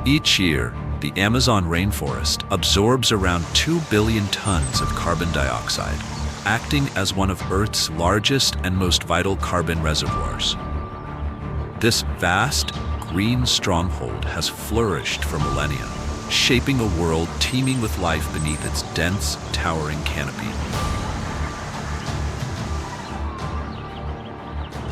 Each year, the Amazon rainforest absorbs around 2 billion tons of carbon dioxide, acting as one of Earth's largest and most vital carbon reservoirs. This vast, green stronghold has flourished for millennia, shaping a world teeming with life beneath its dense, towering canopy.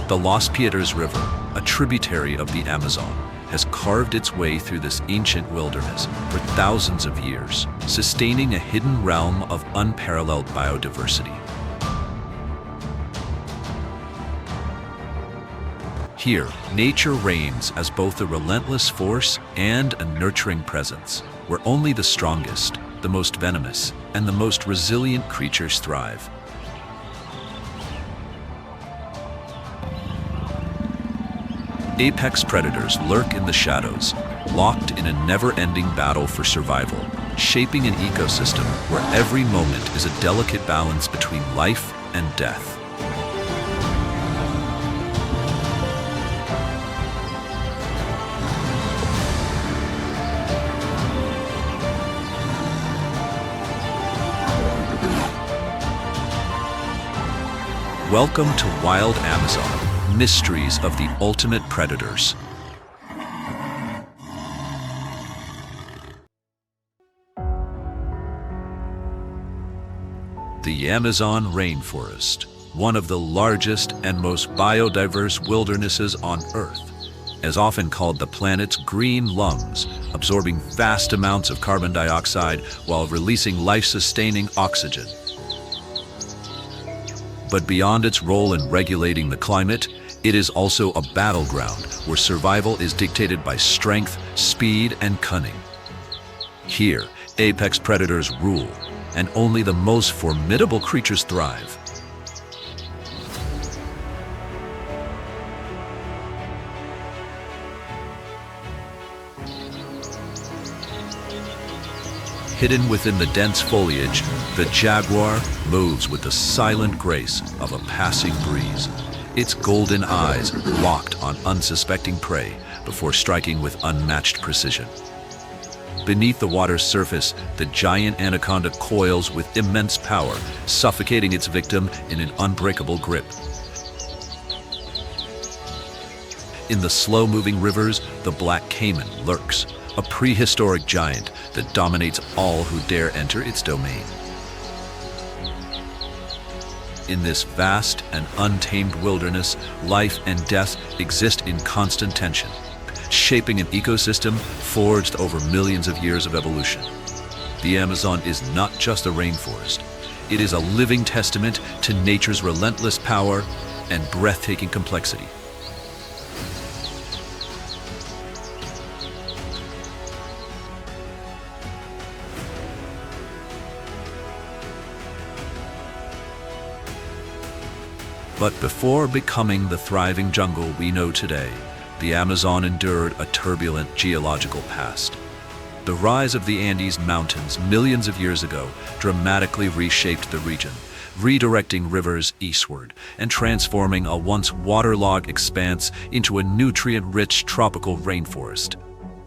The Los Piedras River, a tributary of the Amazon, has carved its way through this ancient wilderness for thousands of years, sustaining a hidden realm of unparalleled biodiversity. Here, nature reigns as both a relentless force and a nurturing presence, where only the strongest, the most venomous, and the most resilient creatures thrive. Apex predators lurk in the shadows, locked in a never-ending battle for survival, shaping an ecosystem where every moment is a delicate balance between life and death. Welcome to Wild Amazon. Mysteries of the ultimate predators. The Amazon rainforest, one of the largest and most biodiverse wildernesses on Earth, is often called the planet's green lungs, absorbing vast amounts of carbon dioxide while releasing life-sustaining oxygen. But beyond its role in regulating the climate, it is also a battleground where survival is dictated by strength, speed, and cunning. Here, apex predators rule, and only the most formidable creatures thrive. Hidden within the dense foliage, the jaguar moves with the silent grace of a passing breeze, its golden eyes locked on unsuspecting prey before striking with unmatched precision. Beneath the water's surface, the giant anaconda coils with immense power, suffocating its victim in an unbreakable grip. In the slow-moving rivers, the black cayman lurks, a prehistoric giant that dominates all who dare enter its domain. In this vast and untamed wilderness, life and death exist in constant tension, shaping an ecosystem forged over millions of years of evolution. The Amazon is not just a rainforest. It is a living testament to nature's relentless power and breathtaking complexity. But before becoming the thriving jungle we know today, the Amazon endured a turbulent geological past. The rise of the Andes Mountains millions of years ago dramatically reshaped the region, redirecting rivers eastward and transforming a once waterlogged expanse into a nutrient-rich tropical rainforest.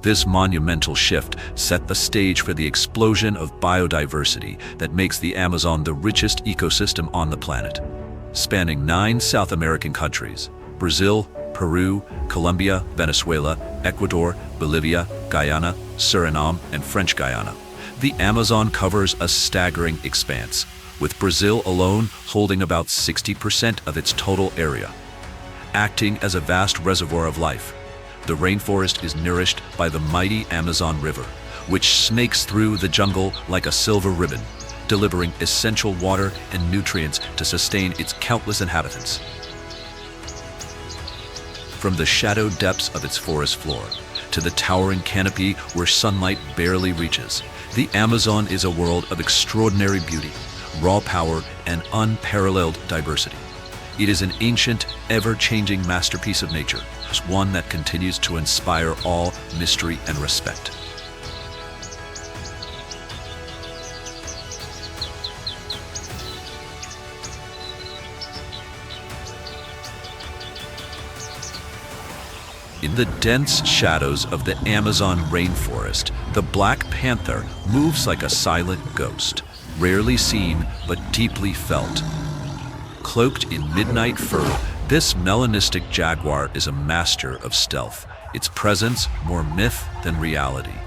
This monumental shift set the stage for the explosion of biodiversity that makes the Amazon the richest ecosystem on the planet. Spanning 9 South American countries: Brazil, Peru, Colombia, Venezuela, Ecuador, Bolivia, Guyana, Suriname, and French Guiana. The Amazon covers a staggering expanse, with Brazil alone holding about 60% of its total area. Acting as a vast reservoir of life, the rainforest is nourished by the mighty Amazon River, which snakes through the jungle like a silver ribbon, delivering essential water and nutrients to sustain its countless inhabitants. From the shadowed depths of its forest floor to the towering canopy where sunlight barely reaches, the Amazon is a world of extraordinary beauty, raw power, and unparalleled diversity. It is an ancient, ever-changing masterpiece of nature, one that continues to inspire awe, mystery, and respect. In the dense shadows of the Amazon rainforest, the black panther moves like a silent ghost, rarely seen but deeply felt. Cloaked in midnight fur, this melanistic jaguar is a master of stealth, its presence more myth than reality.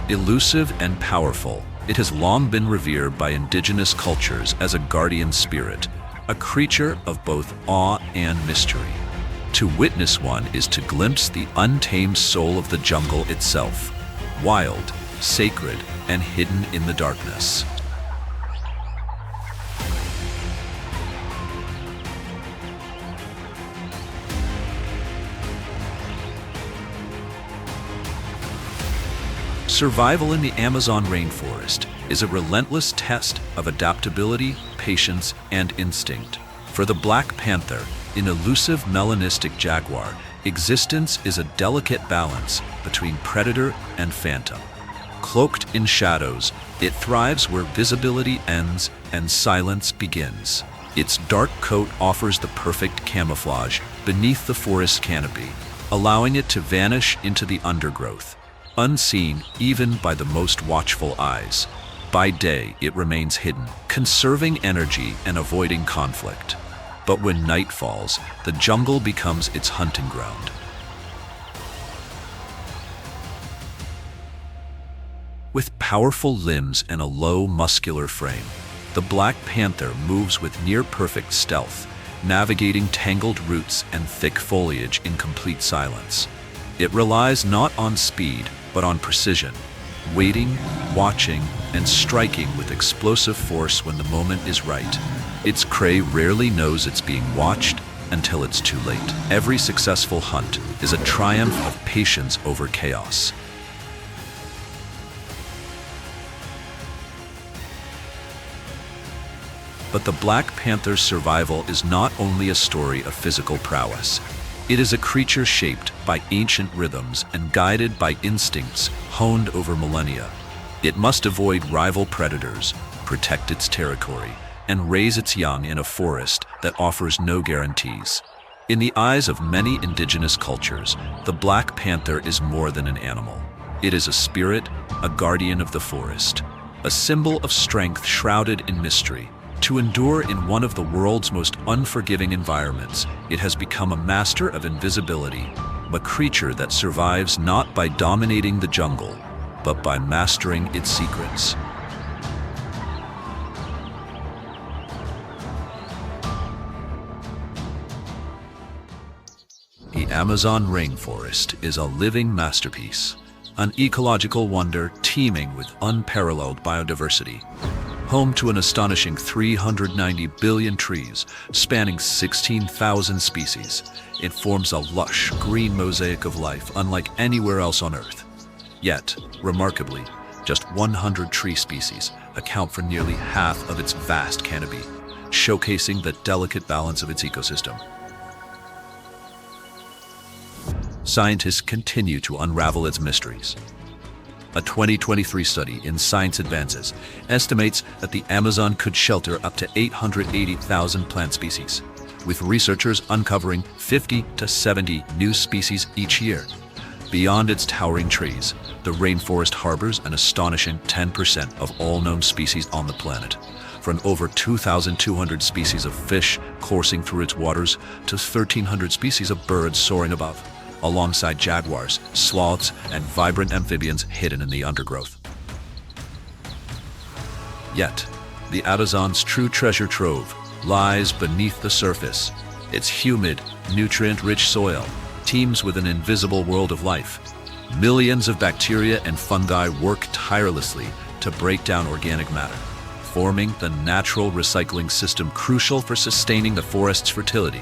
Elusive and powerful, it has long been revered by indigenous cultures as a guardian spirit, a creature of both awe and mystery. To witness one is to glimpse the untamed soul of the jungle itself, wild, sacred, and hidden in the darkness. Survival in the Amazon rainforest is a relentless test of adaptability, patience, and instinct. For the black panther, an elusive melanistic jaguar, existence is a delicate balance between predator and phantom. Cloaked in shadows, it thrives where visibility ends and silence begins. Its dark coat offers the perfect camouflage beneath the forest canopy, allowing it to vanish into the undergrowth, unseen even by the most watchful eyes. By day, it remains hidden, conserving energy and avoiding conflict. But when night falls, the jungle becomes its hunting ground. With powerful limbs and a low, muscular frame, the black panther moves with near-perfect stealth, navigating tangled roots and thick foliage in complete silence. It relies not on speed, but on precision, waiting, watching, and striking with explosive force when the moment is right. Its prey rarely knows it's being watched until it's too late. Every successful hunt is a triumph of patience over chaos. But the black panther's survival is not only a story of physical prowess. It is a creature shaped by ancient rhythms and guided by instincts honed over millennia. It must avoid rival predators, protect its territory, and raise its young in a forest that offers no guarantees. In the eyes of many indigenous cultures, the black panther is more than an animal. It is a spirit, a guardian of the forest, a symbol of strength shrouded in mystery. To endure in one of the world's most unforgiving environments, it has become a master of invisibility, a creature that survives not by dominating the jungle, but by mastering its secrets. The Amazon rainforest is a living masterpiece, an ecological wonder teeming with unparalleled biodiversity. Home to an astonishing 390 billion trees spanning 16,000 species, it forms a lush, green mosaic of life unlike anywhere else on Earth. Yet, remarkably, just 100 tree species account for nearly half of its vast canopy, showcasing the delicate balance of its ecosystem. Scientists continue to unravel its mysteries. A 2023 study in Science Advances estimates that the Amazon could shelter up to 880,000 plant species, with researchers uncovering 50 to 70 new species each year. Beyond its towering trees, the rainforest harbors an astonishing 10% of all known species on the planet, from over 2,200 species of fish coursing through its waters to 1,300 species of birds soaring above, alongside jaguars, sloths, and vibrant amphibians hidden in the undergrowth. Yet, the Amazon's true treasure trove lies beneath the surface. Its humid, nutrient-rich soil teems with an invisible world of life. Millions of bacteria and fungi work tirelessly to break down organic matter, forming the natural recycling system crucial for sustaining the forest's fertility.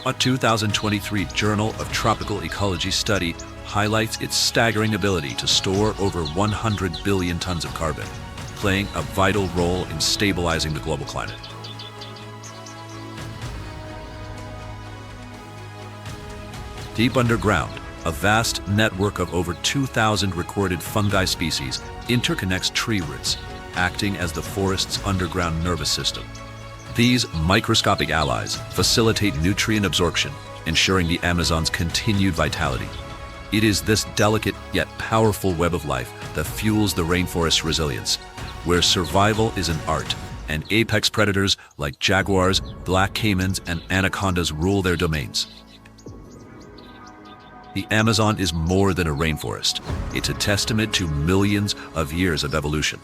A 2023 Journal of Tropical Ecology study highlights its staggering ability to store over 100 billion tons of carbon, playing a vital role in stabilizing the global climate. Deep underground, a vast network of over 2,000 recorded fungi species interconnects tree roots, acting as the forest's underground nervous system. These microscopic allies facilitate nutrient absorption, ensuring the Amazon's continued vitality. It is this delicate yet powerful web of life that fuels the rainforest's resilience, where survival is an art, and apex predators like jaguars, black caimans, and anacondas rule their domains. The Amazon is more than a rainforest. It's a testament to millions of years of evolution,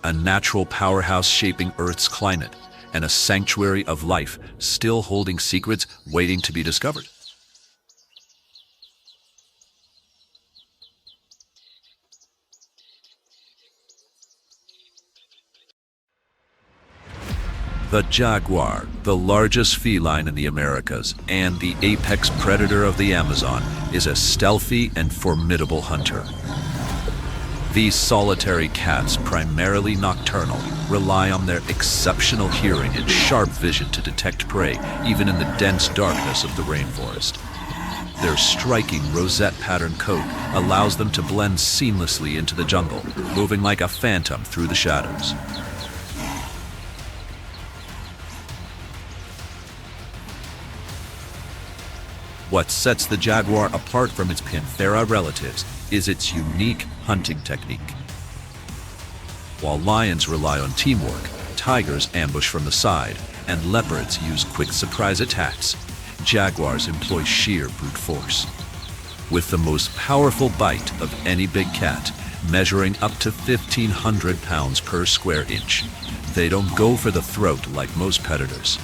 a natural powerhouse shaping Earth's climate, and a sanctuary of life still holding secrets waiting to be discovered. The jaguar, the largest feline in the Americas and the apex predator of the Amazon, is a stealthy and formidable hunter. These solitary cats, primarily nocturnal, rely on their exceptional hearing and sharp vision to detect prey, even in the dense darkness of the rainforest. Their striking rosette-patterned coat allows them to blend seamlessly into the jungle, moving like a phantom through the shadows. What sets the jaguar apart from its panthera relatives is its unique hunting technique. While lions rely on teamwork, tigers ambush from the side, and leopards use quick surprise attacks, jaguars employ sheer brute force. With the most powerful bite of any big cat, measuring up to 1,500 pounds per square inch, they don't go for the throat like most predators.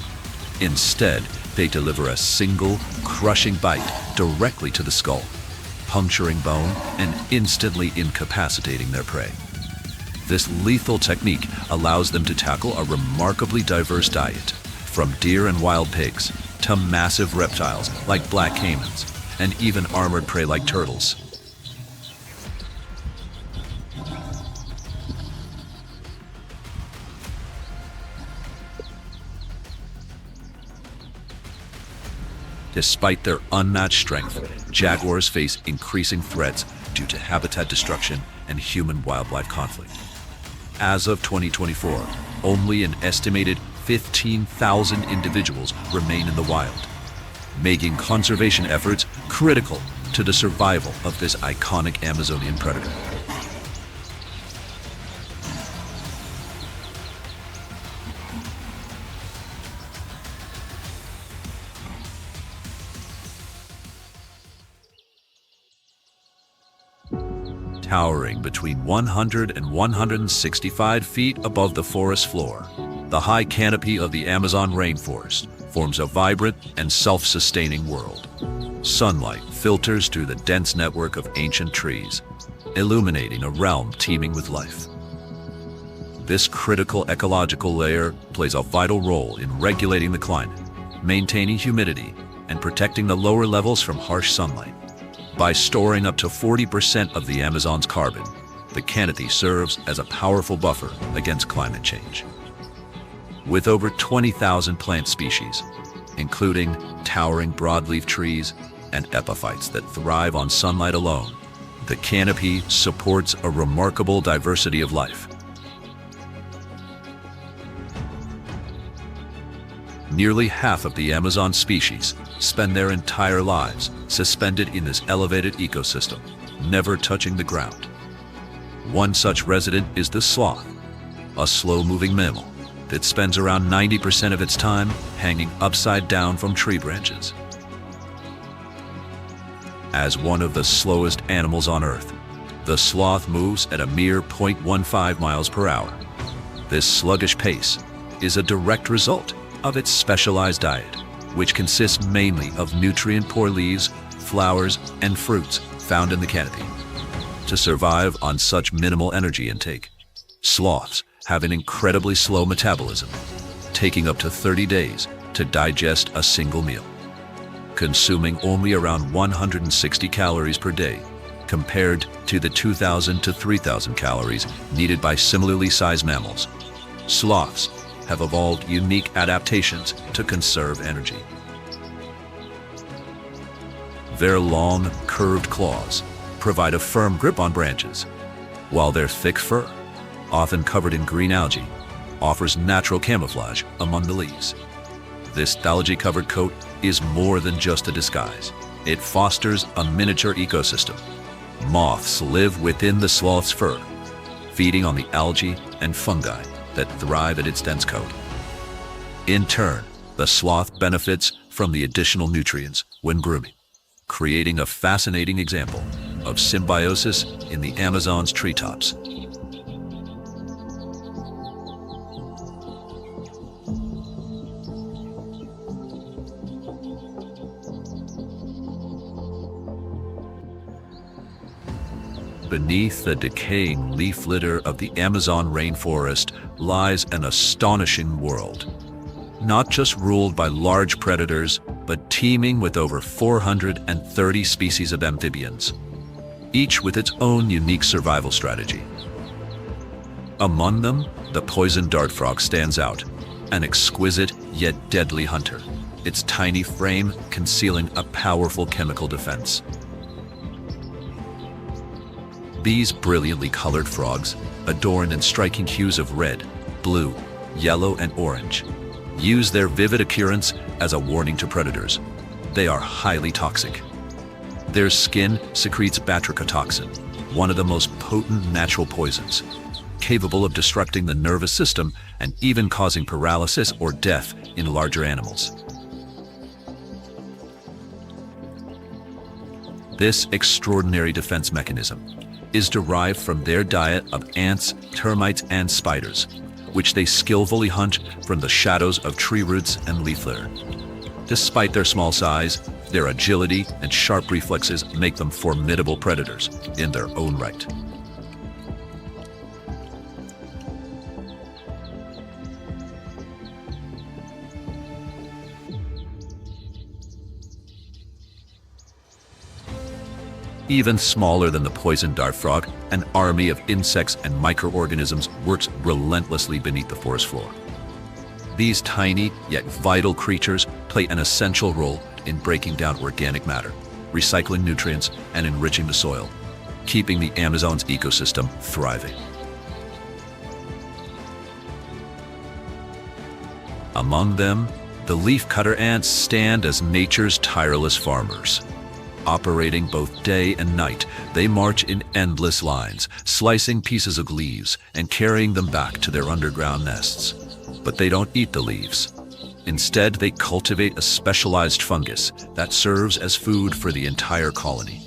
Instead, they deliver a single, crushing bite directly to the skull, puncturing bone and instantly incapacitating their prey. This lethal technique allows them to tackle a remarkably diverse diet, from deer and wild pigs to massive reptiles like black caimans and even armored prey like turtles. Despite their unmatched strength, jaguars face increasing threats due to habitat destruction and human-wildlife conflict. As of 2024, only an estimated 15,000 individuals remain in the wild, making conservation efforts critical to the survival of this iconic Amazonian predator. Towering between 100 and 165 feet above the forest floor, the high canopy of the Amazon rainforest forms a vibrant and self-sustaining world. Sunlight filters through the dense network of ancient trees, illuminating a realm teeming with life. This critical ecological layer plays a vital role in regulating the climate, maintaining humidity, and protecting the lower levels from harsh sunlight. By storing up to 40% of the Amazon's carbon, the canopy serves as a powerful buffer against climate change. With over 20,000 plant species, including towering broadleaf trees and epiphytes that thrive on sunlight alone, the canopy supports a remarkable diversity of life. Nearly half of the Amazon species spend their entire lives suspended in this elevated ecosystem, never touching the ground. One such resident is the sloth, a slow-moving mammal that spends around 90% of its time hanging upside down from tree branches. As one of the slowest animals on Earth, the sloth moves at a mere 0.15 miles per hour. This sluggish pace is a direct result of its specialized diet, which consists mainly of nutrient-poor leaves, flowers, and fruits found in the canopy. To survive on such minimal energy intake, sloths have an incredibly slow metabolism, taking up to 30 days to digest a single meal, consuming only around 160 calories per day, compared to the 2,000 to 3,000 calories needed by similarly sized mammals. Sloths have evolved unique adaptations to conserve energy. Their long, curved claws provide a firm grip on branches, while their thick fur, often covered in green algae, offers natural camouflage among the leaves. This algae-covered coat is more than just a disguise. It fosters a miniature ecosystem. Moths live within the sloth's fur, feeding on the algae and fungi that thrive at its dense coat. In turn, the sloth benefits from the additional nutrients when grooming, creating a fascinating example of symbiosis in the Amazon's treetops. Beneath the decaying leaf litter of the Amazon rainforest lies an astonishing world. Not just ruled by large predators, but teeming with over 430 species of amphibians, each with its own unique survival strategy. Among them, the poison dart frog stands out, an exquisite yet deadly hunter, its tiny frame concealing a powerful chemical defense. These brilliantly colored frogs, adorned in striking hues of red, blue, yellow, and orange, use their vivid appearance as a warning to predators. They are highly toxic. Their skin secretes batrachotoxin, one of the most potent natural poisons, capable of disrupting the nervous system and even causing paralysis or death in larger animals. This extraordinary defense mechanism is derived from their diet of ants, termites, and spiders, which they skillfully hunt from the shadows of tree roots and leaf litter. Despite their small size, their agility and sharp reflexes make them formidable predators in their own right. Even smaller than the poison dart frog, an army of insects and microorganisms works relentlessly beneath the forest floor. These tiny yet vital creatures play an essential role in breaking down organic matter, recycling nutrients, and enriching the soil, keeping the Amazon's ecosystem thriving. Among them, the leafcutter ants stand as nature's tireless farmers. Operating both day and night, they march in endless lines, slicing pieces of leaves and carrying them back to their underground nests. But they don't eat the leaves. Instead, they cultivate a specialized fungus that serves as food for the entire colony.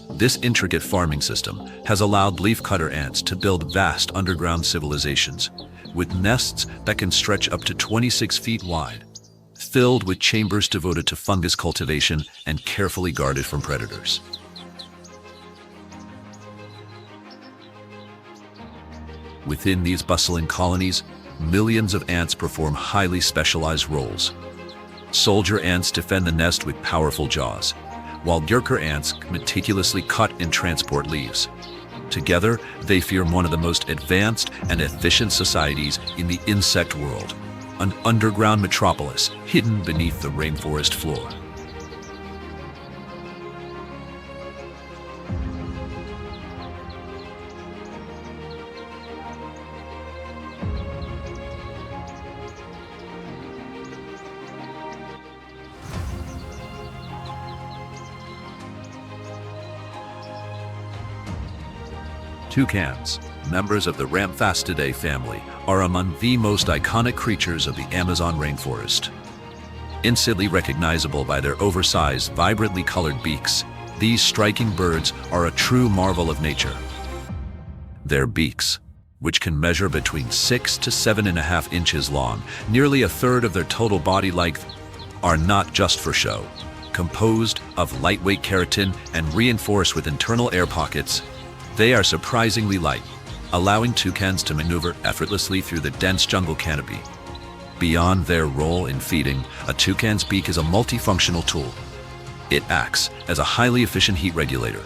This intricate farming system has allowed leafcutter ants to build vast underground civilizations, with nests that can stretch up to 26 feet wide, filled with chambers devoted to fungus cultivation and carefully guarded from predators. Within these bustling colonies, millions of ants perform highly specialized roles. Soldier ants defend the nest with powerful jaws, while worker ants meticulously cut and transport leaves. Together, they form one of the most advanced and efficient societies in the insect world, an underground metropolis hidden beneath the rainforest floor. Toucans, members of the Ramphastidae family, are among the most iconic creatures of the Amazon rainforest. Instantly recognizable by their oversized, vibrantly colored beaks, these striking birds are a true marvel of nature. Their beaks, which can measure between 6 to 7.5 inches long, nearly a third of their total body length, are not just for show. Composed of lightweight keratin and reinforced with internal air pockets, they are surprisingly light, allowing toucans to maneuver effortlessly through the dense jungle canopy. Beyond their role in feeding, a toucan's beak is a multifunctional tool. It acts as a highly efficient heat regulator,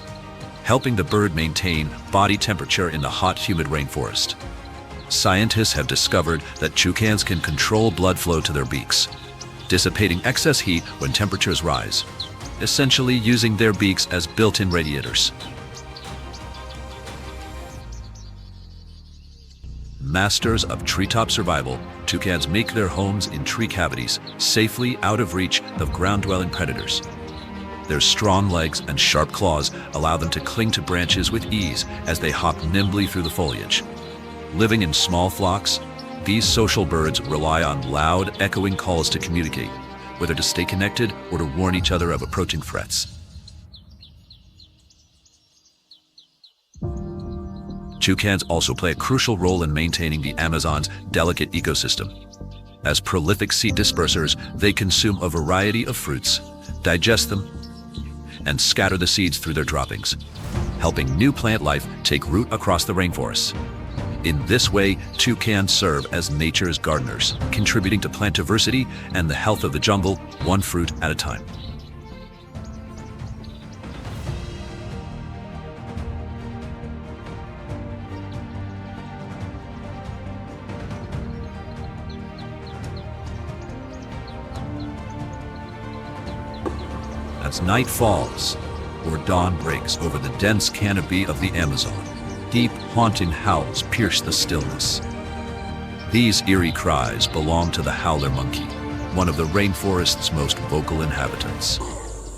helping the bird maintain body temperature in the hot, humid rainforest. Scientists have discovered that toucans can control blood flow to their beaks, dissipating excess heat when temperatures rise, essentially using their beaks as built-in radiators. Masters of treetop survival, toucans make their homes in tree cavities, safely out of reach of ground-dwelling predators. Their strong legs and sharp claws allow them to cling to branches with ease as they hop nimbly through the foliage. Living in small flocks, these social birds rely on loud, echoing calls to communicate, whether to stay connected or to warn each other of approaching threats. Toucans also play a crucial role in maintaining the Amazon's delicate ecosystem. As prolific seed dispersers, they consume a variety of fruits, digest them, and scatter the seeds through their droppings, helping new plant life take root across the rainforests. In this way, toucans serve as nature's gardeners, contributing to plant diversity and the health of the jungle, one fruit at a time. As night falls, or dawn breaks over the dense canopy of the Amazon, deep, haunting howls pierce the stillness. These eerie cries belong to the howler monkey, one of the rainforest's most vocal inhabitants.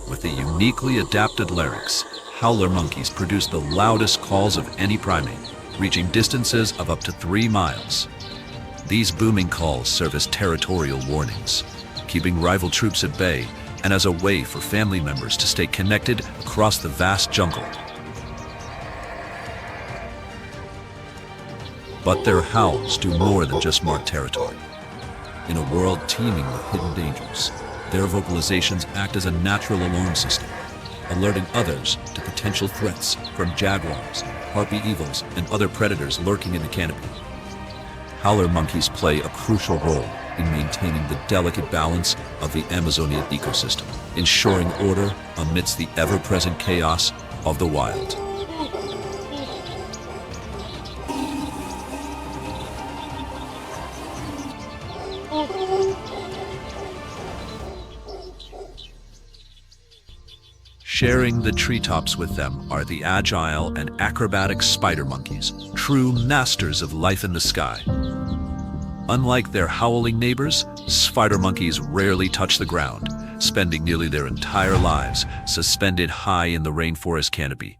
With a uniquely adapted larynx, howler monkeys produce the loudest calls of any primate, reaching distances of up to 3 miles. These booming calls serve as territorial warnings, keeping rival troops at bay and as a way for family members to stay connected across the vast jungle. But their howls do more than just mark territory. In a world teeming with hidden dangers, their vocalizations act as a natural alarm system, alerting others to potential threats from jaguars, harpy eagles, and other predators lurking in the canopy. Howler monkeys play a crucial role in maintaining the delicate balance of the Amazonian ecosystem, ensuring order amidst the ever-present chaos of the wild. Sharing the treetops with them are the agile and acrobatic spider monkeys, true masters of life in the sky. Unlike their howling neighbors, spider monkeys rarely touch the ground, spending nearly their entire lives suspended high in the rainforest canopy.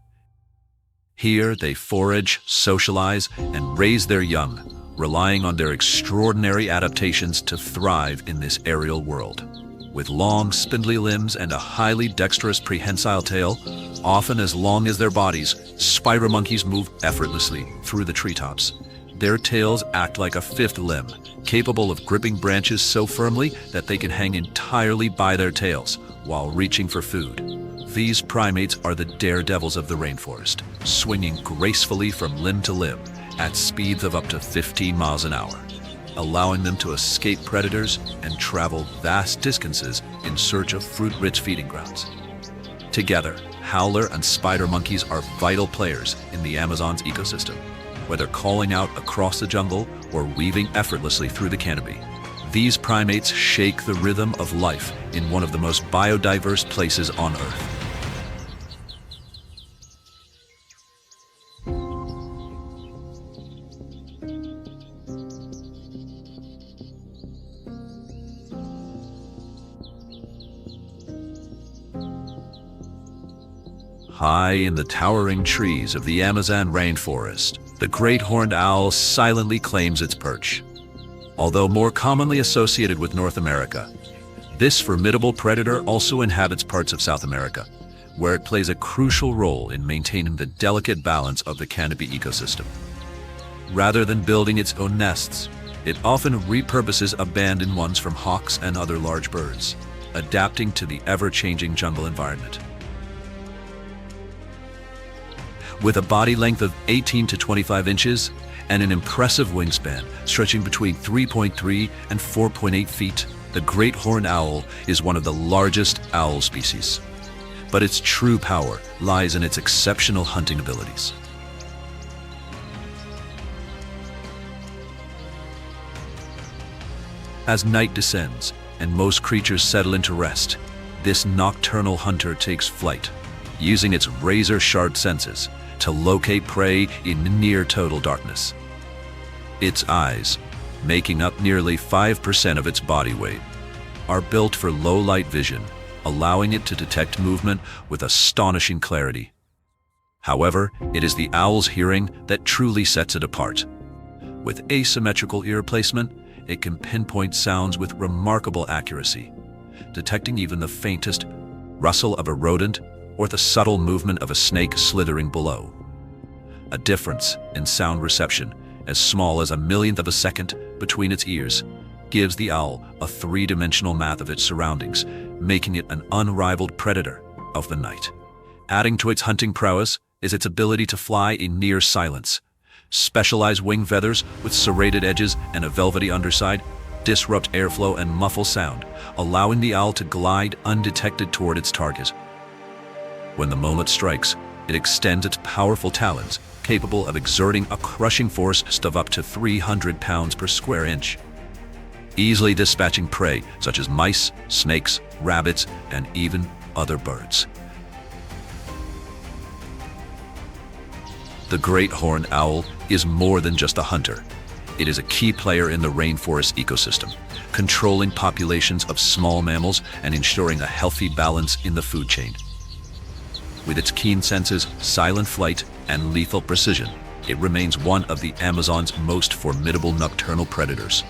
Here they forage, socialize, and raise their young, relying on their extraordinary adaptations to thrive in this aerial world. With long, spindly limbs and a highly dexterous prehensile tail, often as long as their bodies, spider monkeys move effortlessly through the treetops. Their tails act like a fifth limb, capable of gripping branches so firmly that they can hang entirely by their tails while reaching for food. These primates are the daredevils of the rainforest, swinging gracefully from limb to limb at speeds of up to 15 miles an hour, allowing them to escape predators and travel vast distances in search of fruit-rich feeding grounds. Together, howler and spider monkeys are vital players in the Amazon's ecosystem, whether calling out across the jungle or weaving effortlessly through the canopy. These primates shake the rhythm of life in one of the most biodiverse places on Earth. High in the towering trees of the Amazon rainforest, the great horned owl silently claims its perch. Although more commonly associated with North America, this formidable predator also inhabits parts of South America, where it plays a crucial role in maintaining the delicate balance of the canopy ecosystem. Rather than building its own nests, it often repurposes abandoned ones from hawks and other large birds, adapting to the ever-changing jungle environment. With a body length of 18 to 25 inches and an impressive wingspan stretching between 3.3 and 4.8 feet, the great horned owl is one of the largest owl species. But its true power lies in its exceptional hunting abilities. As night descends and most creatures settle into rest, this nocturnal hunter takes flight, using its razor-sharp senses to locate prey in near total darkness. Its eyes, making up nearly 5% of its body weight, are built for low-light vision, allowing it to detect movement with astonishing clarity. However, it is the owl's hearing that truly sets it apart. With asymmetrical ear placement, it can pinpoint sounds with remarkable accuracy, detecting even the faintest rustle of a rodent or the subtle movement of a snake slithering below. A difference in sound reception, as small as a millionth of a second between its ears, gives the owl a three-dimensional map of its surroundings, making it an unrivaled predator of the night. Adding to its hunting prowess is its ability to fly in near silence. Specialized wing feathers with serrated edges and a velvety underside disrupt airflow and muffle sound, allowing the owl to glide undetected toward its target. When the moment strikes, it extends its powerful talons, capable of exerting a crushing force of up to 300 pounds per square inch, easily dispatching prey such as mice, snakes, rabbits, and even other birds. The great horned owl is more than just a hunter. It is a key player in the rainforest ecosystem, controlling populations of small mammals and ensuring a healthy balance in the food chain. With its keen senses, silent flight, and lethal precision, it remains one of the Amazon's most formidable nocturnal predators.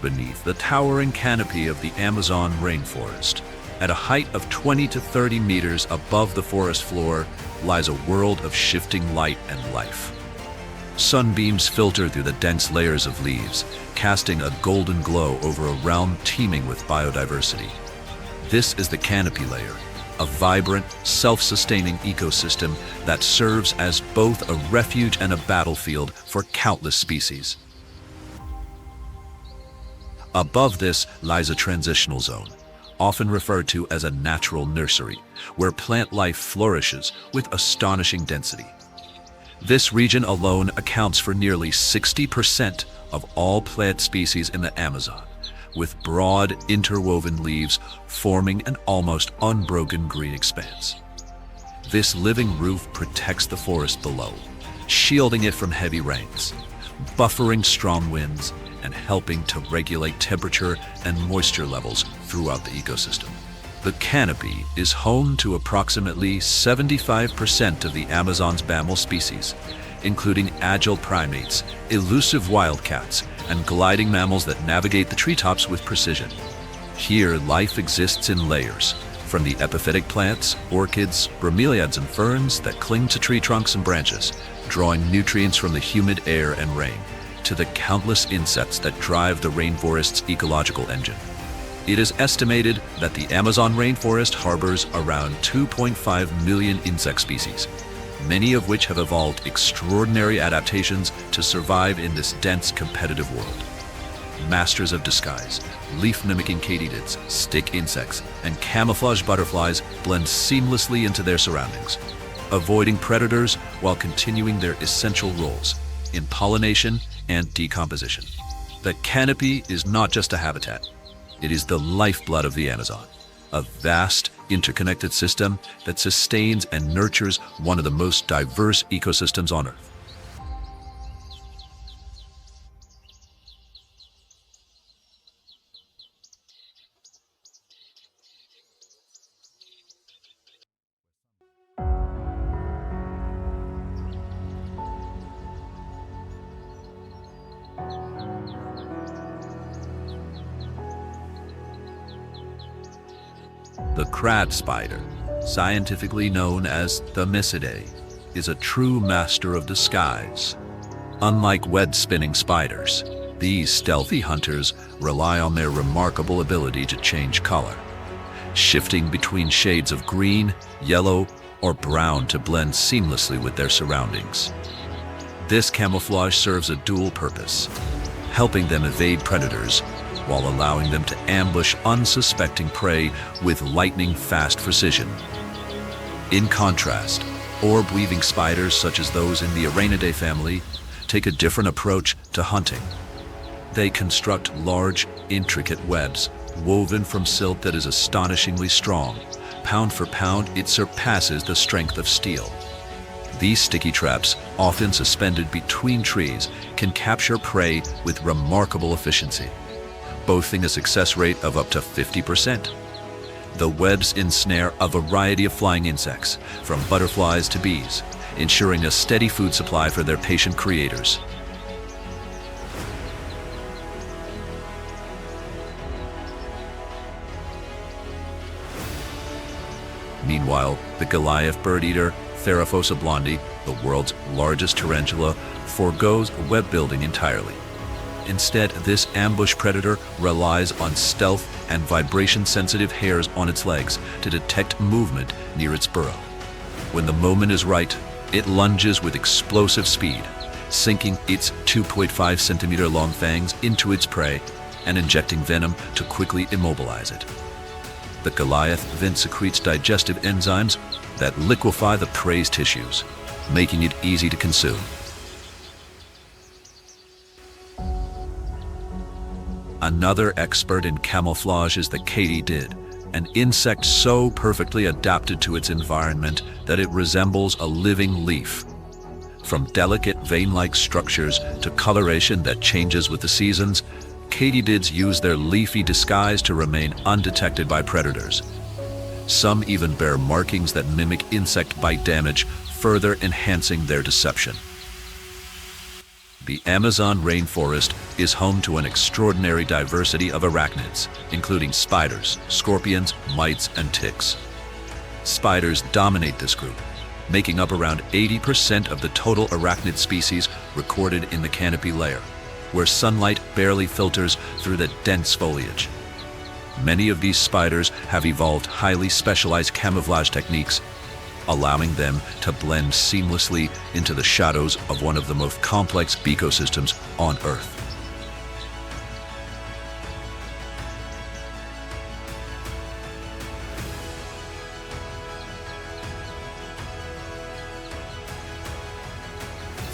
Beneath the towering canopy of the Amazon rainforest, at a height of 20 to 30 meters above the forest floor, lies a world of shifting light and life. Sunbeams filter through the dense layers of leaves, casting a golden glow over a realm teeming with biodiversity. This is the canopy layer, a vibrant, self-sustaining ecosystem that serves as both a refuge and a battlefield for countless species. Above this lies a transitional zone, often referred to as a natural nursery, where plant life flourishes with astonishing density. This region alone accounts for nearly 60% of all plant species in the Amazon, with broad, interwoven leaves forming an almost unbroken green expanse. This living roof protects the forest below, shielding it from heavy rains, buffering strong winds, and helping to regulate temperature and moisture levels throughout the ecosystem. The canopy is home to approximately 75% of the Amazon's mammal species, including agile primates, elusive wildcats, and gliding mammals that navigate the treetops with precision. Here, life exists in layers, from the epiphytic plants, orchids, bromeliads, and ferns that cling to tree trunks and branches, drawing nutrients from the humid air and rain, to the countless insects that drive the rainforest's ecological engine. It is estimated that the Amazon rainforest harbors around 2.5 million insect species, many of which have evolved extraordinary adaptations to survive in this dense, competitive world. Masters of disguise, leaf-mimicking katydids, stick insects, and camouflage butterflies blend seamlessly into their surroundings, avoiding predators while continuing their essential roles in pollination and decomposition. The canopy is not just a habitat. It is the lifeblood of the Amazon, a vast, interconnected system that sustains and nurtures one of the most diverse ecosystems on Earth. The crab spider, scientifically known as the Mysidae, is a true master of disguise. Unlike web-spinning spiders, these stealthy hunters rely on their remarkable ability to change color, shifting between shades of green, yellow, or brown to blend seamlessly with their surroundings. This camouflage serves a dual purpose, helping them evade predators while allowing them to ambush unsuspecting prey with lightning-fast precision. In contrast, orb-weaving spiders such as those in the Araenidae family take a different approach to hunting, They construct large, intricate webs, woven from silk that is astonishingly strong. Pound for pound, it surpasses the strength of steel. These sticky traps, often suspended between trees, can capture prey with remarkable efficiency, boasting a success rate of up to 50%. The webs ensnare a variety of flying insects, from butterflies to bees, ensuring a steady food supply for their patient creators. Meanwhile, the Goliath bird-eater, Theraphosa blondi, the world's largest tarantula, forgoes web building entirely. Instead, this ambush predator relies on stealth and vibration-sensitive hairs on its legs to detect movement near its burrow. When the moment is right, it lunges with explosive speed, sinking its 2.5-centimeter-long fangs into its prey and injecting venom to quickly immobilize it. The Goliath then secretes digestive enzymes that liquefy the prey's tissues, making it easy to consume. Another expert in camouflage is the katydid, an insect so perfectly adapted to its environment that it resembles a living leaf. From delicate vein-like structures to coloration that changes with the seasons, katydids use their leafy disguise to remain undetected by predators. Some even bear markings that mimic insect bite damage, further enhancing their deception. The Amazon rainforest is home to an extraordinary diversity of arachnids, including spiders, scorpions, mites, and ticks. Spiders dominate this group, making up around 80% of the total arachnid species recorded in the canopy layer, where sunlight barely filters through the dense foliage. Many of these spiders have evolved highly specialized camouflage techniques, allowing them to blend seamlessly into the shadows of one of the most complex ecosystems on Earth.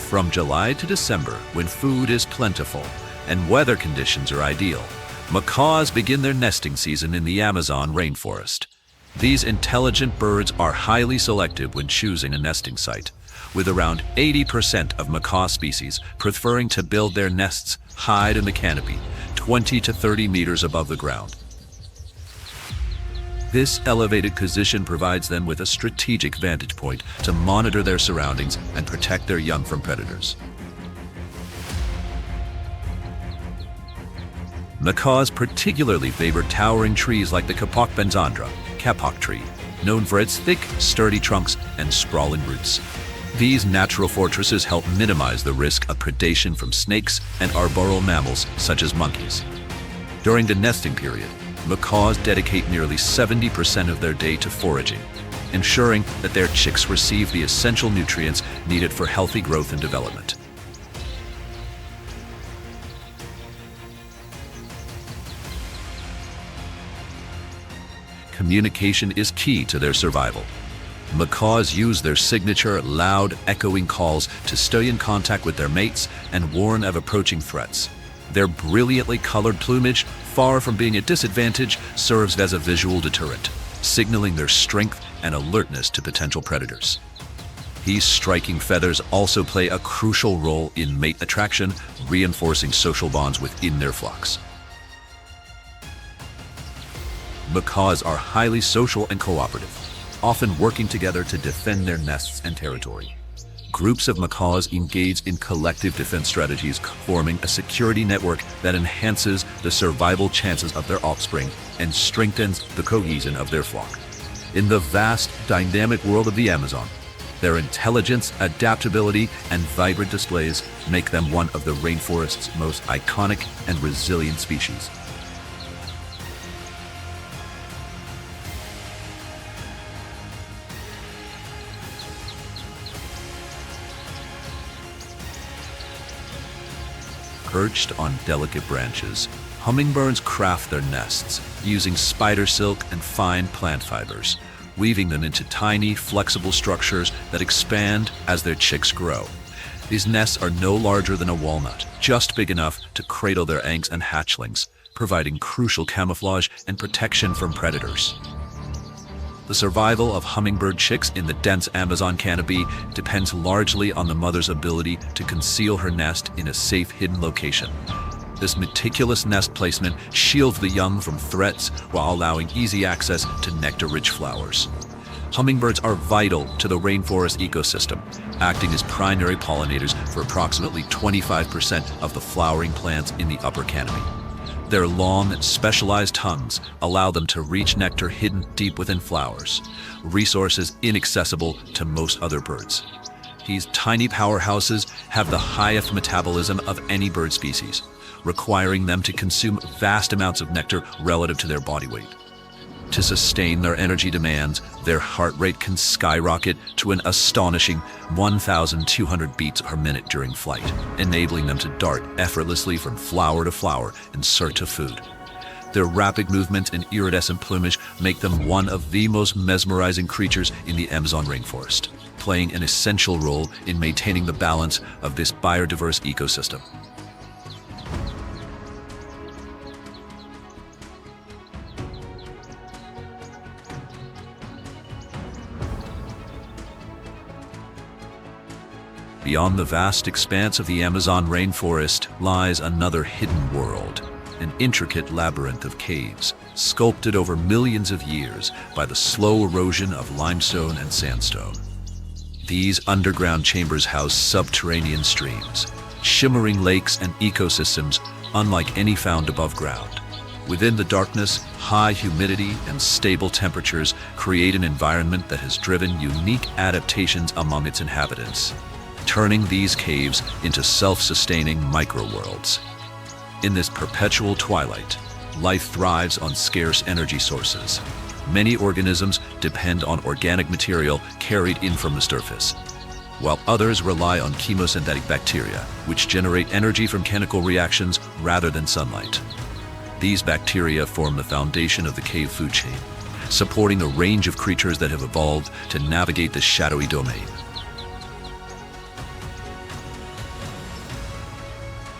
From July to December, when food is plentiful and weather conditions are ideal, macaws begin their nesting season in the Amazon rainforest. These intelligent birds are highly selective when choosing a nesting site, with around 80% of macaw species preferring to build their nests high in the canopy, 20 to 30 meters above the ground. This elevated position provides them with a strategic vantage point to monitor their surroundings and protect their young from predators. Macaws particularly favor towering trees like the kapok benzandra, kapok tree, known for its thick, sturdy trunks and sprawling roots. These natural fortresses help minimize the risk of predation from snakes and arboreal mammals such as monkeys. During the nesting period, macaws dedicate nearly 70% of their day to foraging, ensuring that their chicks receive the essential nutrients needed for healthy growth and development. Communication is key to their survival. Macaws use their signature loud, echoing calls to stay in contact with their mates and warn of approaching threats. Their brilliantly colored plumage, far from being a disadvantage, serves as a visual deterrent, signaling their strength and alertness to potential predators. These striking feathers also play a crucial role in mate attraction, reinforcing social bonds within their flocks. Macaws are highly social and cooperative, often working together to defend their nests and territory. Groups of macaws engage in collective defense strategies, forming a security network that enhances the survival chances of their offspring and strengthens the cohesion of their flock. In the vast, dynamic world of the Amazon, their intelligence, adaptability, and vibrant displays make them one of the rainforest's most iconic and resilient species. Perched on delicate branches, hummingbirds craft their nests using spider silk and fine plant fibers, weaving them into tiny, flexible structures that expand as their chicks grow. These nests are no larger than a walnut, just big enough to cradle their eggs and hatchlings, providing crucial camouflage and protection from predators. The survival of hummingbird chicks in the dense Amazon canopy depends largely on the mother's ability to conceal her nest in a safe hidden location. This meticulous nest placement shields the young from threats while allowing easy access to nectar-rich flowers. Hummingbirds are vital to the rainforest ecosystem, acting as primary pollinators for approximately 25% of the flowering plants in the upper canopy. Their long, specialized tongues allow them to reach nectar hidden deep within flowers, resources inaccessible to most other birds. These tiny powerhouses have the highest metabolism of any bird species, requiring them to consume vast amounts of nectar relative to their body weight. To sustain their energy demands, their heart rate can skyrocket to an astonishing 1,200 beats per minute during flight, enabling them to dart effortlessly from flower to flower in search of food. Their rapid movement and iridescent plumage make them one of the most mesmerizing creatures in the Amazon rainforest, playing an essential role in maintaining the balance of this biodiverse ecosystem. Beyond the vast expanse of the Amazon rainforest lies another hidden world, an intricate labyrinth of caves, sculpted over millions of years by the slow erosion of limestone and sandstone. These underground chambers house subterranean streams, shimmering lakes and ecosystems unlike any found above ground. Within the darkness, high humidity and stable temperatures create an environment that has driven unique adaptations among its inhabitants, turning these caves into self-sustaining microworlds. In this perpetual twilight, life thrives on scarce energy sources. Many organisms depend on organic material carried in from the surface, while others rely on chemosynthetic bacteria, which generate energy from chemical reactions rather than sunlight. These bacteria form the foundation of the cave food chain, supporting a range of creatures that have evolved to navigate this shadowy domain.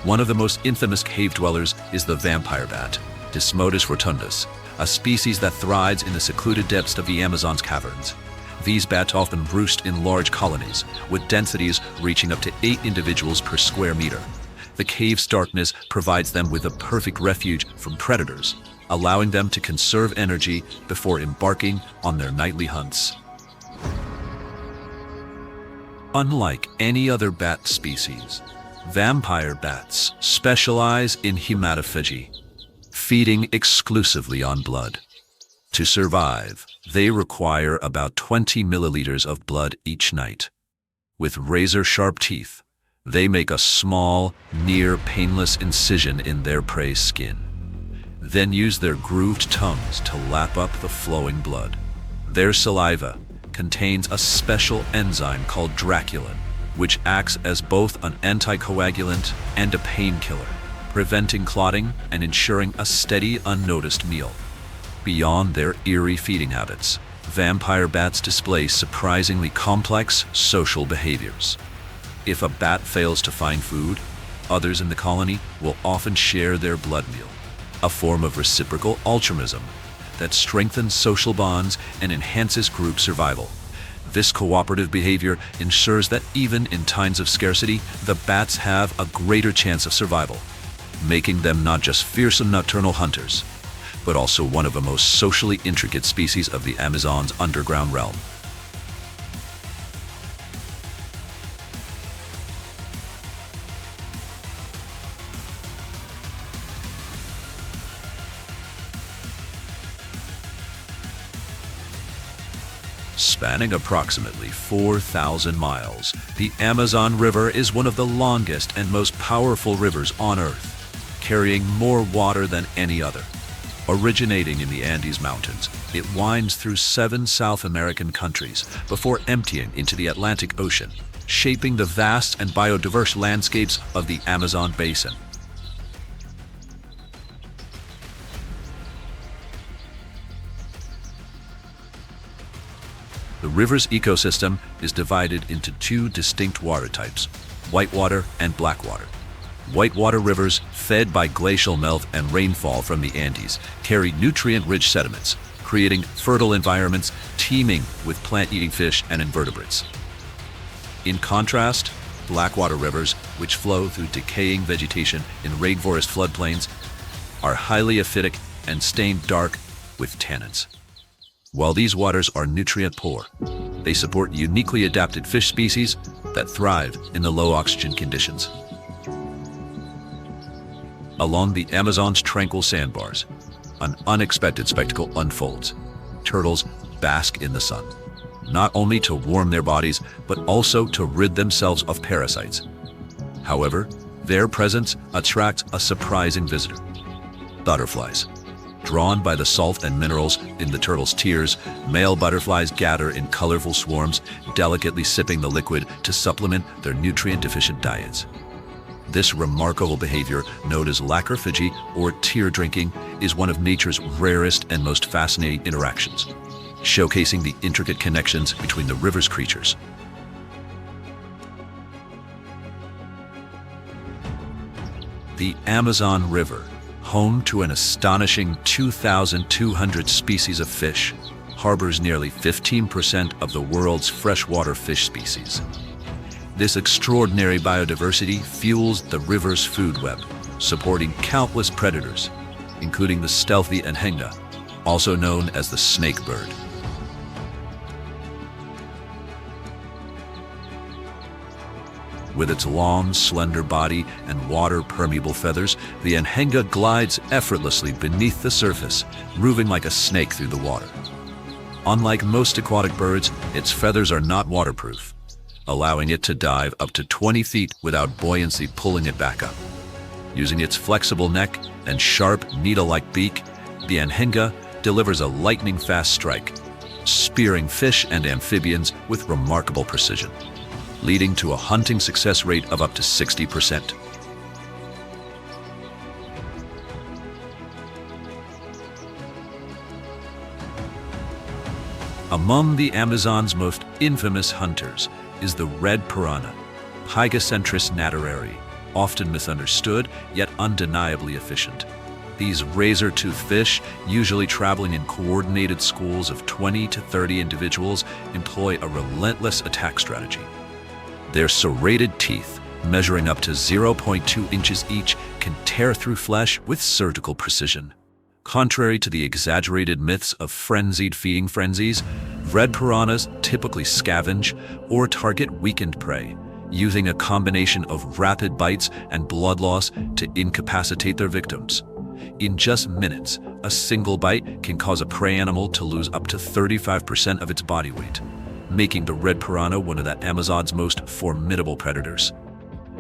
One of the most infamous cave dwellers is the vampire bat, Desmodus rotundus, a species that thrives in the secluded depths of the Amazon's caverns. These bats often roost in large colonies, with densities reaching up to 8 individuals per square meter. The cave's darkness provides them with a perfect refuge from predators, allowing them to conserve energy before embarking on their nightly hunts. Unlike any other bat species, vampire bats specialize in hematophagy, feeding exclusively on blood. To survive, they require about 20 milliliters of blood each night. With razor-sharp teeth, they make a small, near-painless incision in their prey's skin, then use their grooved tongues to lap up the flowing blood. Their saliva contains a special enzyme called draculin, which acts as both an anticoagulant and a painkiller, preventing clotting and ensuring a steady, unnoticed meal. Beyond their eerie feeding habits, vampire bats display surprisingly complex social behaviors. If a bat fails to find food, others in the colony will often share their blood meal, a form of reciprocal altruism that strengthens social bonds and enhances group survival. This cooperative behavior ensures that even in times of scarcity, the bats have a greater chance of survival, making them not just fearsome nocturnal hunters, but also one of the most socially intricate species of the Amazon's underground realm. Spanning approximately 4,000 miles, the Amazon River is one of the longest and most powerful rivers on Earth, carrying more water than any other. Originating in the Andes Mountains, it winds through 7 South American countries before emptying into the Atlantic Ocean, shaping the vast and biodiverse landscapes of the Amazon basin. The river's ecosystem is divided into 2 distinct water types: whitewater and blackwater. Whitewater rivers, fed by glacial melt and rainfall from the Andes, carry nutrient-rich sediments, creating fertile environments teeming with plant-eating fish and invertebrates. In contrast, blackwater rivers, which flow through decaying vegetation in rainforest floodplains, are highly acidic and stained dark with tannins. While these waters are nutrient-poor, they support uniquely adapted fish species that thrive in the low oxygen conditions. Along the Amazon's tranquil sandbars, an unexpected spectacle unfolds. Turtles bask in the sun, not only to warm their bodies, but also to rid themselves of parasites. However, their presence attracts a surprising visitor: butterflies. Drawn by the salt and minerals in the turtles' tears, male butterflies gather in colorful swarms, delicately sipping the liquid to supplement their nutrient-deficient diets. This remarkable behavior, known as lacrophagy or tear drinking, is one of nature's rarest and most fascinating interactions, showcasing the intricate connections between the river's creatures. The Amazon River, home to an astonishing 2,200 species of fish, harbors nearly 15% of the world's freshwater fish species. This extraordinary biodiversity fuels the river's food web, supporting countless predators, including the stealthy anhenga, also known as the snake bird. With its long, slender body and water-permeable feathers, the anhenga glides effortlessly beneath the surface, moving like a snake through the water. Unlike most aquatic birds, its feathers are not waterproof, allowing it to dive up to 20 feet without buoyancy pulling it back up. Using its flexible neck and sharp, needle-like beak, the anhenga delivers a lightning-fast strike, spearing fish and amphibians with remarkable precision, leading to a hunting success rate of up to 60%. Among the Amazon's most infamous hunters is the red piranha, Pygocentris naterari, often misunderstood yet undeniably efficient. These razor-toothed fish, usually traveling in coordinated schools of 20 to 30 individuals, employ a relentless attack strategy. Their serrated teeth, measuring up to 0.2 inches each, can tear through flesh with surgical precision. Contrary to the exaggerated myths of frenzied feeding frenzies, red piranhas typically scavenge or target weakened prey, using a combination of rapid bites and blood loss to incapacitate their victims. In just minutes, a single bite can cause a prey animal to lose up to 35% of its body weight, making the red piranha one of the Amazon's most formidable predators.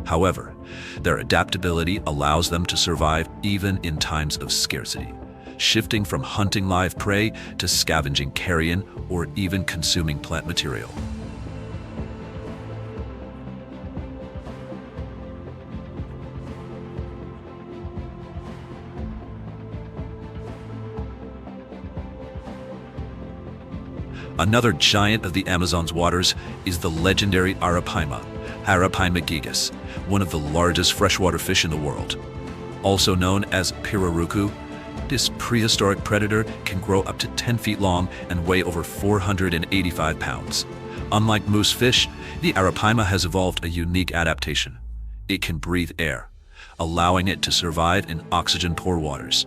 However, their adaptability allows them to survive even in times of scarcity, shifting from hunting live prey to scavenging carrion or even consuming plant material. Another giant of the Amazon's waters is the legendary arapaima, Arapaima gigas, one of the largest freshwater fish in the world. Also known as pirarucu, this prehistoric predator can grow up to 10 feet long and weigh over 485 pounds. Unlike moose fish, the arapaima has evolved a unique adaptation. It can breathe air, allowing it to survive in oxygen-poor waters.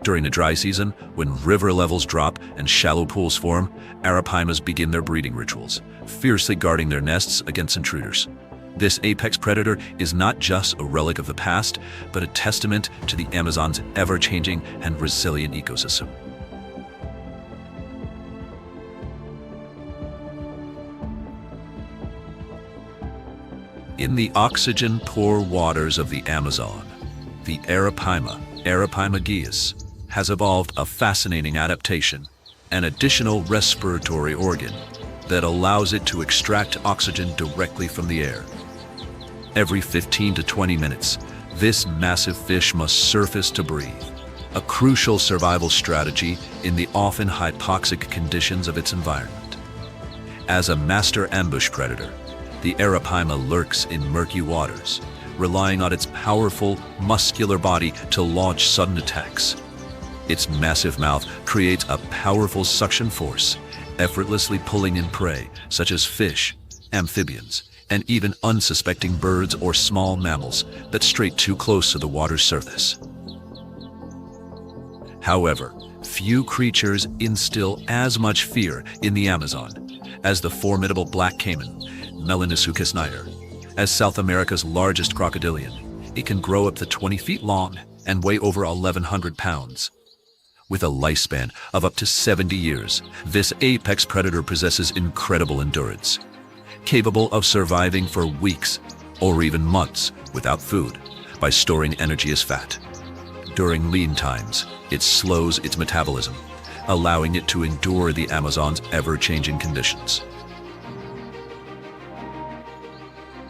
During the dry season, when river levels drop and shallow pools form, arapaimas begin their breeding rituals, fiercely guarding their nests against intruders. This apex predator is not just a relic of the past, but a testament to the Amazon's ever-changing and resilient ecosystem. In the oxygen-poor waters of the Amazon, the arapaima, Arapaima gigas, has evolved a fascinating adaptation, an additional respiratory organ that allows it to extract oxygen directly from the air. Every 15 to 20 minutes, this massive fish must surface to breathe, a crucial survival strategy in the often hypoxic conditions of its environment. As a master ambush predator, The arapaima lurks in murky waters, relying on its powerful, muscular body to launch sudden attacks. Its massive mouth creates a powerful suction force, effortlessly pulling in prey such as fish, amphibians, and even unsuspecting birds or small mammals that stray too close to the water's surface. However, few creatures instill as much fear in the Amazon as the formidable black cayman, melanistic. As South America's largest crocodilian, it can grow up to 20 feet long and weigh over 1,100 pounds. With a lifespan of up to 70 years, this apex predator possesses incredible endurance, capable of surviving for weeks or even months without food by storing energy as fat. During lean times, it slows its metabolism, allowing it to endure the Amazon's ever-changing conditions.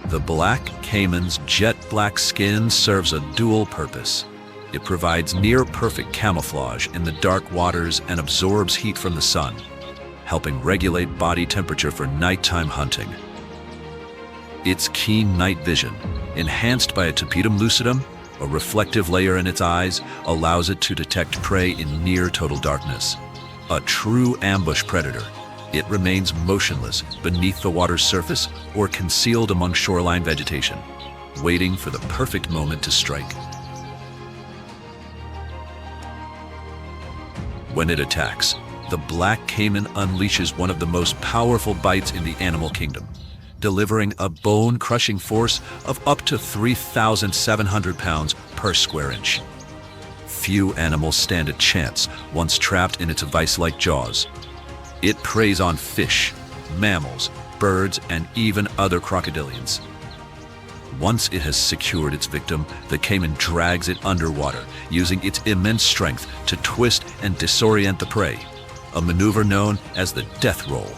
The black cayman's jet black skin serves a dual purpose. It provides near-perfect camouflage in the dark waters and absorbs heat from the sun, helping regulate body temperature for nighttime hunting. Its keen night vision, enhanced by a tapetum lucidum, a reflective layer in its eyes, allows it to detect prey in near-total darkness. A true ambush predator, it remains motionless beneath the water's surface or concealed among shoreline vegetation, waiting for the perfect moment to strike. When it attacks, the black cayman unleashes one of the most powerful bites in the animal kingdom, delivering a bone-crushing force of up to 3,700 pounds per square inch. Few animals stand a chance once trapped in its vice-like jaws. It preys on fish, mammals, birds, and even other crocodilians. Once it has secured its victim, the cayman drags it underwater, using its immense strength to twist and disorient the prey, a maneuver known as the death roll,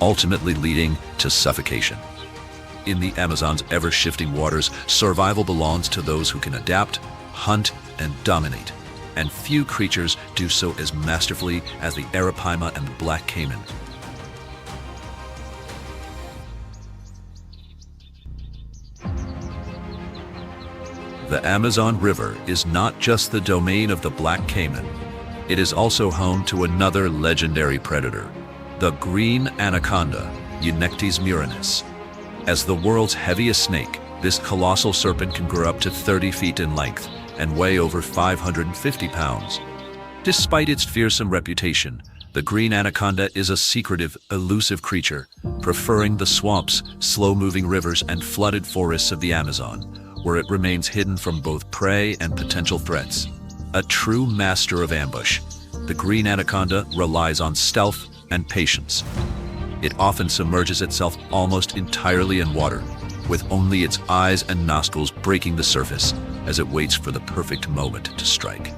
ultimately leading to suffocation. In the Amazon's ever-shifting waters, survival belongs to those who can adapt, hunt, and dominate, and few creatures do so as masterfully as the arapaima and the black cayman. The Amazon River is not just the domain of the black cayman. It is also home to another legendary predator, the green anaconda, Eunectes murinus. As the world's heaviest snake, this colossal serpent can grow up to 30 feet in length and weigh over 550 pounds. Despite its fearsome reputation, the green anaconda is a secretive, elusive creature, preferring the swamps, slow-moving rivers, and flooded forests of the Amazon, where it remains hidden from both prey and potential threats. A true master of ambush, the green anaconda relies on stealth and patience. It often submerges itself almost entirely in water, with only its eyes and nostrils breaking the surface as it waits for the perfect moment to strike.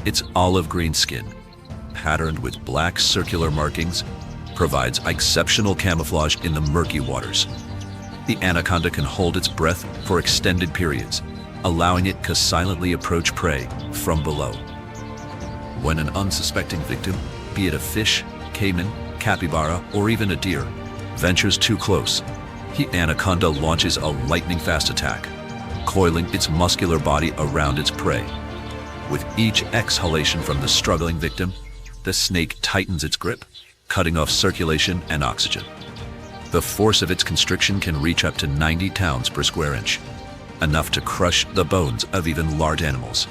Its olive green skin, patterned with black circular markings, provides exceptional camouflage in the murky waters. The anaconda can hold its breath for extended periods, allowing it to silently approach prey from below. When an unsuspecting victim, be it a fish, cayman, capybara, or even a deer, ventures too close, the anaconda launches a lightning-fast attack, coiling its muscular body around its prey. With each exhalation from the struggling victim, the snake tightens its grip, cutting off circulation and oxygen. The force of its constriction can reach up to 90 pounds per square inch, enough to crush the bones of even large animals.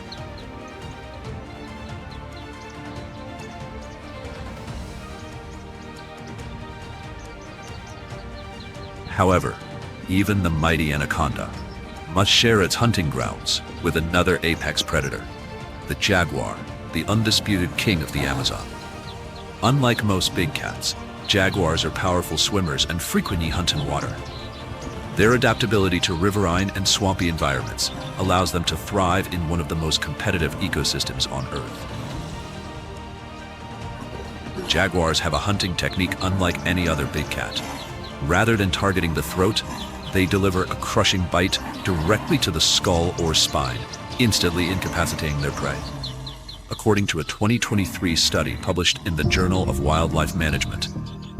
However, even the mighty anaconda must share its hunting grounds with another apex predator, the jaguar, the undisputed king of the Amazon. Unlike most big cats, jaguars are powerful swimmers and frequently hunt in water. Their adaptability to riverine and swampy environments allows them to thrive in one of the most competitive ecosystems on Earth. Jaguars have a hunting technique unlike any other big cat. Rather than targeting the throat, they deliver a crushing bite directly to the skull or spine, instantly incapacitating their prey. According to a 2023 study published in the Journal of Wildlife Management,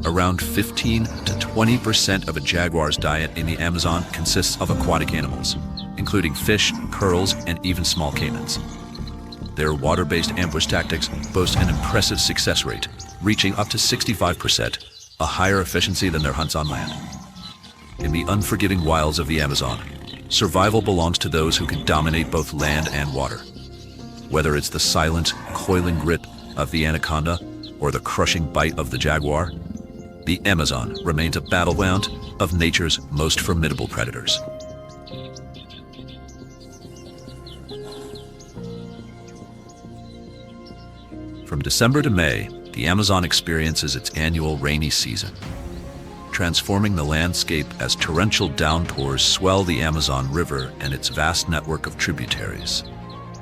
Around 15 to 20% of a jaguar's diet in the Amazon consists of aquatic animals, including fish, corals, and even small caimans. Their water-based ambush tactics boast an impressive success rate, reaching up to 65%, a higher efficiency than their hunts on land. In the unforgiving wilds of the Amazon, survival belongs to those who can dominate both land and water. Whether it's the silent, coiling grip of the anaconda or the crushing bite of the jaguar, the Amazon remains a battleground of nature's most formidable predators. From December to May, the Amazon experiences its annual rainy season, transforming the landscape as torrential downpours swell the Amazon River and its vast network of tributaries.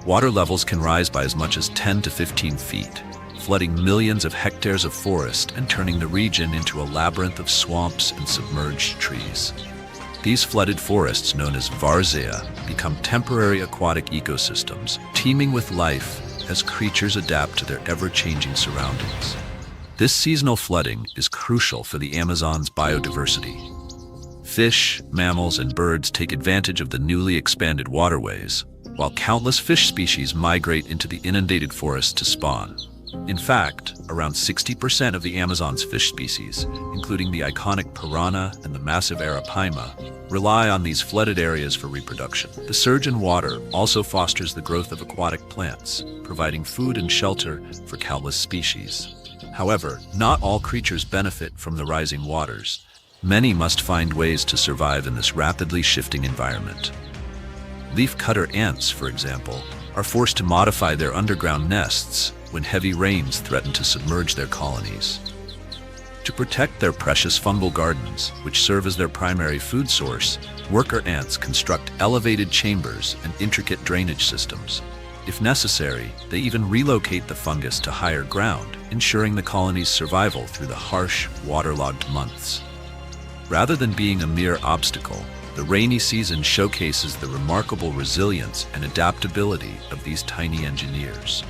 Water levels can rise by as much as 10 to 15 feet, flooding millions of hectares of forest and turning the region into a labyrinth of swamps and submerged trees. These flooded forests, known as várzea, become temporary aquatic ecosystems, teeming with life as creatures adapt to their ever-changing surroundings. This seasonal flooding is crucial for the Amazon's biodiversity. Fish, mammals, and birds take advantage of the newly expanded waterways, while countless fish species migrate into the inundated forests to spawn. In fact, around 60% of the Amazon's fish species, including the iconic piranha and the massive arapaima, rely on these flooded areas for reproduction. The surge in water also fosters the growth of aquatic plants, providing food and shelter for countless species. However, not all creatures benefit from the rising waters. Many must find ways to survive in this rapidly shifting environment. Leafcutter ants, for example, are forced to modify their underground nests when heavy rains threaten to submerge their colonies. To protect their precious fungal gardens, which serve as their primary food source, worker ants construct elevated chambers and intricate drainage systems. If necessary, they even relocate the fungus to higher ground, ensuring the colony's survival through the harsh, waterlogged months. Rather than being a mere obstacle, the rainy season showcases the remarkable resilience and adaptability of these tiny engineers.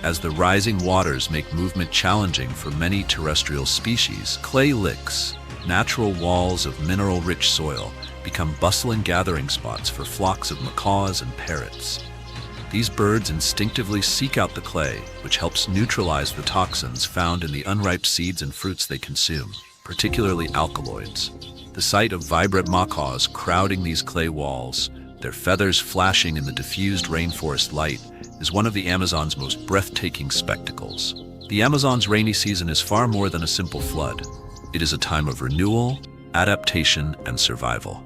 As the rising waters make movement challenging for many terrestrial species, clay licks, natural walls of mineral-rich soil, become bustling gathering spots for flocks of macaws and parrots. These birds instinctively seek out the clay, which helps neutralize the toxins found in the unripe seeds and fruits they consume, particularly alkaloids. The sight of vibrant macaws crowding these clay walls, their feathers flashing in the diffused rainforest light, is one of the Amazon's most breathtaking spectacles. The Amazon's rainy season is far more than a simple flood. It is a time of renewal, adaptation, and survival.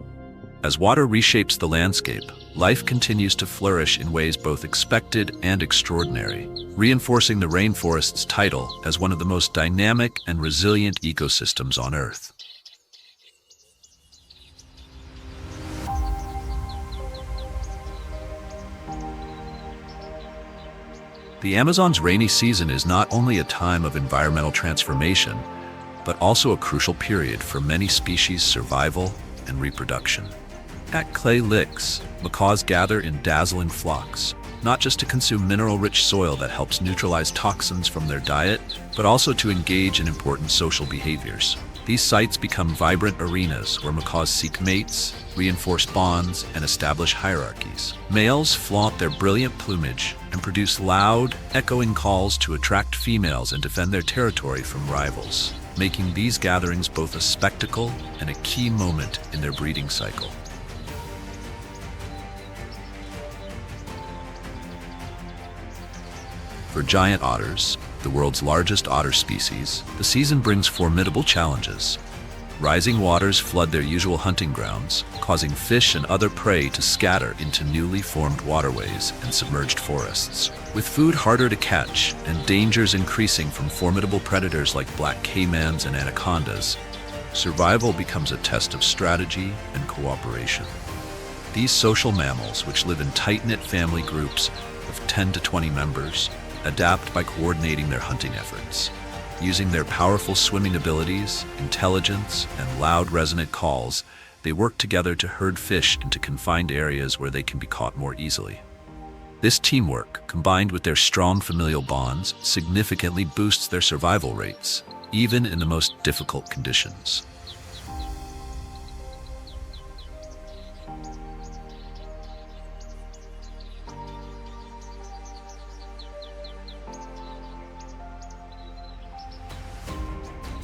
As water reshapes the landscape, life continues to flourish in ways both expected and extraordinary, reinforcing the rainforest's title as one of the most dynamic and resilient ecosystems on Earth. The Amazon's rainy season is not only a time of environmental transformation, but also a crucial period for many species' survival and reproduction. At clay licks, macaws gather in dazzling flocks, not just to consume mineral-rich soil that helps neutralize toxins from their diet, but also to engage in important social behaviors. These sites become vibrant arenas where macaws seek mates, reinforce bonds, and establish hierarchies. Males flaunt their brilliant plumage and produce loud, echoing calls to attract females and defend their territory from rivals, making these gatherings both a spectacle and a key moment in their breeding cycle. For giant otters, the world's largest otter species, the season brings formidable challenges. Rising waters flood their usual hunting grounds, causing fish and other prey to scatter into newly formed waterways and submerged forests. With food harder to catch and dangers increasing from formidable predators like black caimans and anacondas, survival becomes a test of strategy and cooperation. These social mammals, which live in tight-knit family groups of 10 to 20 members, adapt by coordinating their hunting efforts. Using their powerful swimming abilities, intelligence, and loud resonant calls, they work together to herd fish into confined areas where they can be caught more easily. This teamwork, combined with their strong familial bonds, significantly boosts their survival rates, even in the most difficult conditions.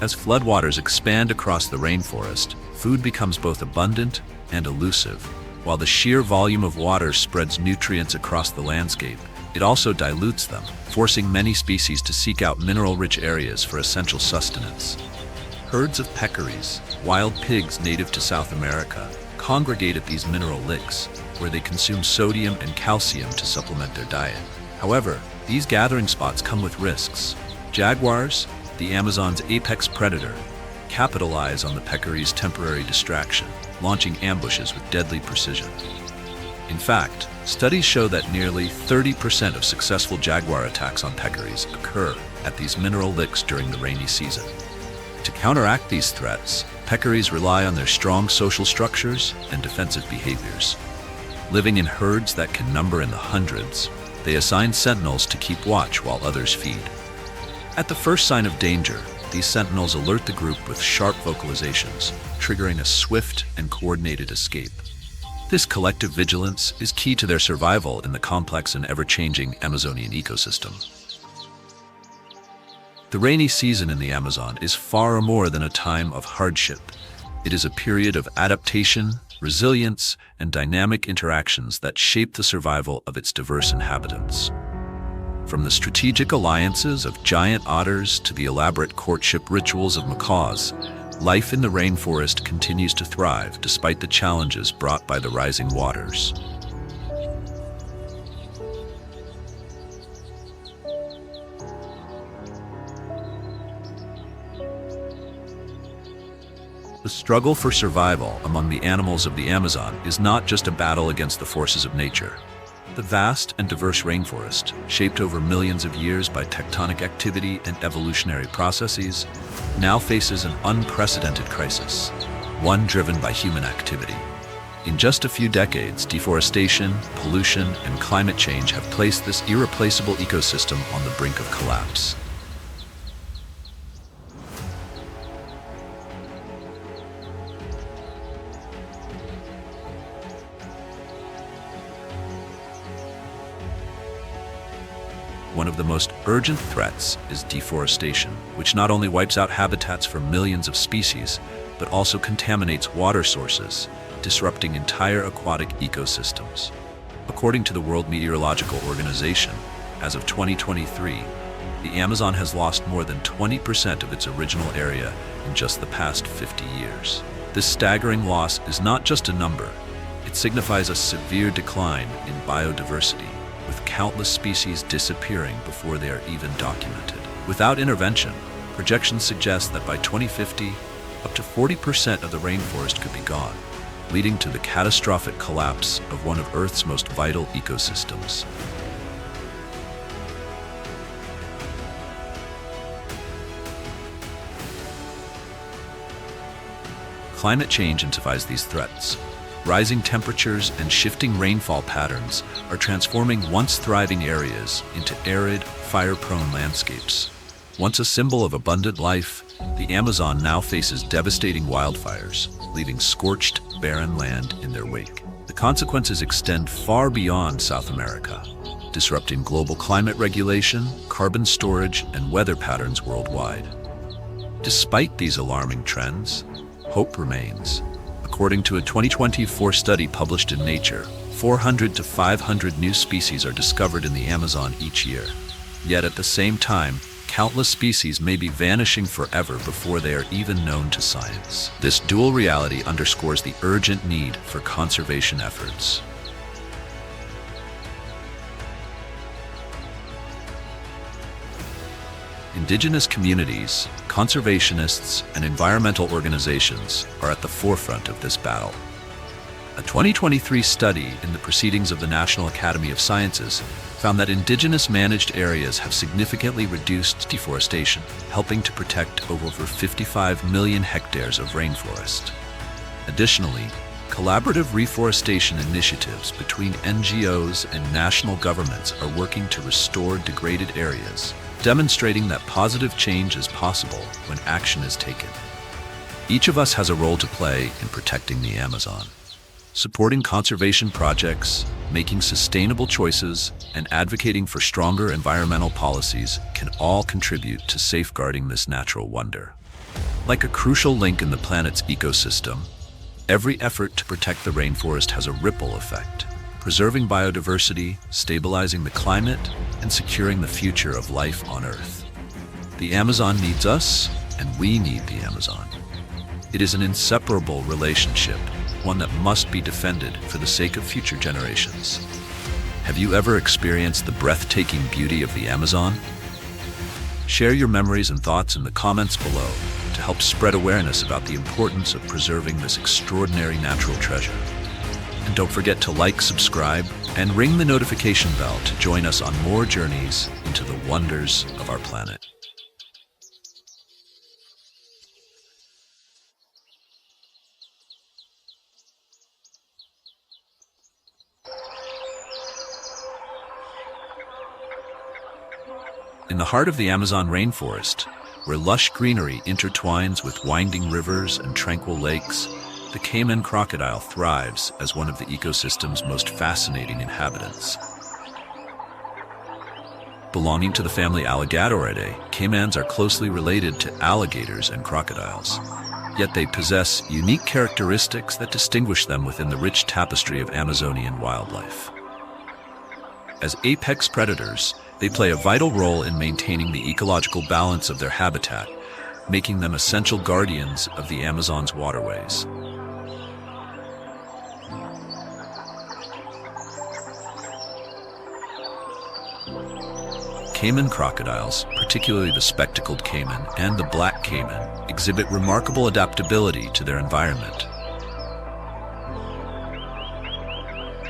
As floodwaters expand across the rainforest, food becomes both abundant and elusive. While the sheer volume of water spreads nutrients across the landscape, it also dilutes them, forcing many species to seek out mineral-rich areas for essential sustenance. Herds of peccaries, wild pigs native to South America, congregate at these mineral licks, where they consume sodium and calcium to supplement their diet. However, these gathering spots come with risks. Jaguars, the Amazon's apex predator, capitalize on the peccary's temporary distraction, launching ambushes with deadly precision. In fact, studies show that nearly 30% of successful jaguar attacks on peccaries occur at these mineral licks during the rainy season. To counteract these threats, peccaries rely on their strong social structures and defensive behaviors. Living in herds that can number in the hundreds, they assign sentinels to keep watch while others feed. At the first sign of danger, these sentinels alert the group with sharp vocalizations, triggering a swift and coordinated escape. This collective vigilance is key to their survival in the complex and ever-changing Amazonian ecosystem. The rainy season in the Amazon is far more than a time of hardship. It is a period of adaptation, resilience, and dynamic interactions that shape the survival of its diverse inhabitants. From the strategic alliances of giant otters to the elaborate courtship rituals of macaws, life in the rainforest continues to thrive despite the challenges brought by the rising waters. The struggle for survival among the animals of the Amazon is not just a battle against the forces of nature. The vast and diverse rainforest, shaped over millions of years by tectonic activity and evolutionary processes, now faces an unprecedented crisis, one driven by human activity. In just a few decades, deforestation, pollution, and climate change have placed this irreplaceable ecosystem on the brink of collapse. One of the most urgent threats is deforestation, which not only wipes out habitats for millions of species, but also contaminates water sources, disrupting entire aquatic ecosystems. According to the World Meteorological Organization, as of 2023, the Amazon has lost more than 20% of its original area in just the past 50 years. This staggering loss is not just a number, it signifies a severe decline in biodiversity, with countless species disappearing before they are even documented. Without intervention, projections suggest that by 2050, up to 40% of the rainforest could be gone, leading to the catastrophic collapse of one of Earth's most vital ecosystems. Climate change intensifies these threats. Rising temperatures and shifting rainfall patterns are transforming once thriving areas into arid, fire-prone landscapes. Once a symbol of abundant life, the Amazon now faces devastating wildfires, leaving scorched, barren land in their wake. The consequences extend far beyond South America, disrupting global climate regulation, carbon storage, and weather patterns worldwide. Despite these alarming trends, hope remains. According to a 2024 study published in Nature, 400 to 500 new species are discovered in the Amazon each year. Yet at the same time, countless species may be vanishing forever before they are even known to science. This dual reality underscores the urgent need for conservation efforts. Indigenous communities, conservationists, and environmental organizations are at the forefront of this battle. A 2023 study in the Proceedings of the National Academy of Sciences found that indigenous managed areas have significantly reduced deforestation, helping to protect over 55 million hectares of rainforest. Additionally, collaborative reforestation initiatives between NGOs and national governments are working to restore degraded areas, demonstrating that positive change is possible when action is taken. Each of us has a role to play in protecting the Amazon. Supporting conservation projects, making sustainable choices, and advocating for stronger environmental policies can all contribute to safeguarding this natural wonder. Like a crucial link in the planet's ecosystem, every effort to protect the rainforest has a ripple effect, preserving biodiversity, stabilizing the climate, and securing the future of life on Earth. The Amazon needs us, and we need the Amazon. It is an inseparable relationship, one that must be defended for the sake of future generations. Have you ever experienced the breathtaking beauty of the Amazon? Share your memories and thoughts in the comments below to help spread awareness about the importance of preserving this extraordinary natural treasure. And don't forget to like, subscribe, and ring the notification bell to join us on more journeys into the wonders of our planet. In the heart of the Amazon rainforest, where lush greenery intertwines with winding rivers and tranquil lakes, the cayman crocodile thrives as one of the ecosystem's most fascinating inhabitants. Belonging to the family Alligatoridae, caymans are closely related to alligators and crocodiles. Yet they possess unique characteristics that distinguish them within the rich tapestry of Amazonian wildlife. As apex predators, they play a vital role in maintaining the ecological balance of their habitat, making them essential guardians of the Amazon's waterways. Cayman crocodiles, particularly the spectacled cayman and the black cayman, exhibit remarkable adaptability to their environment.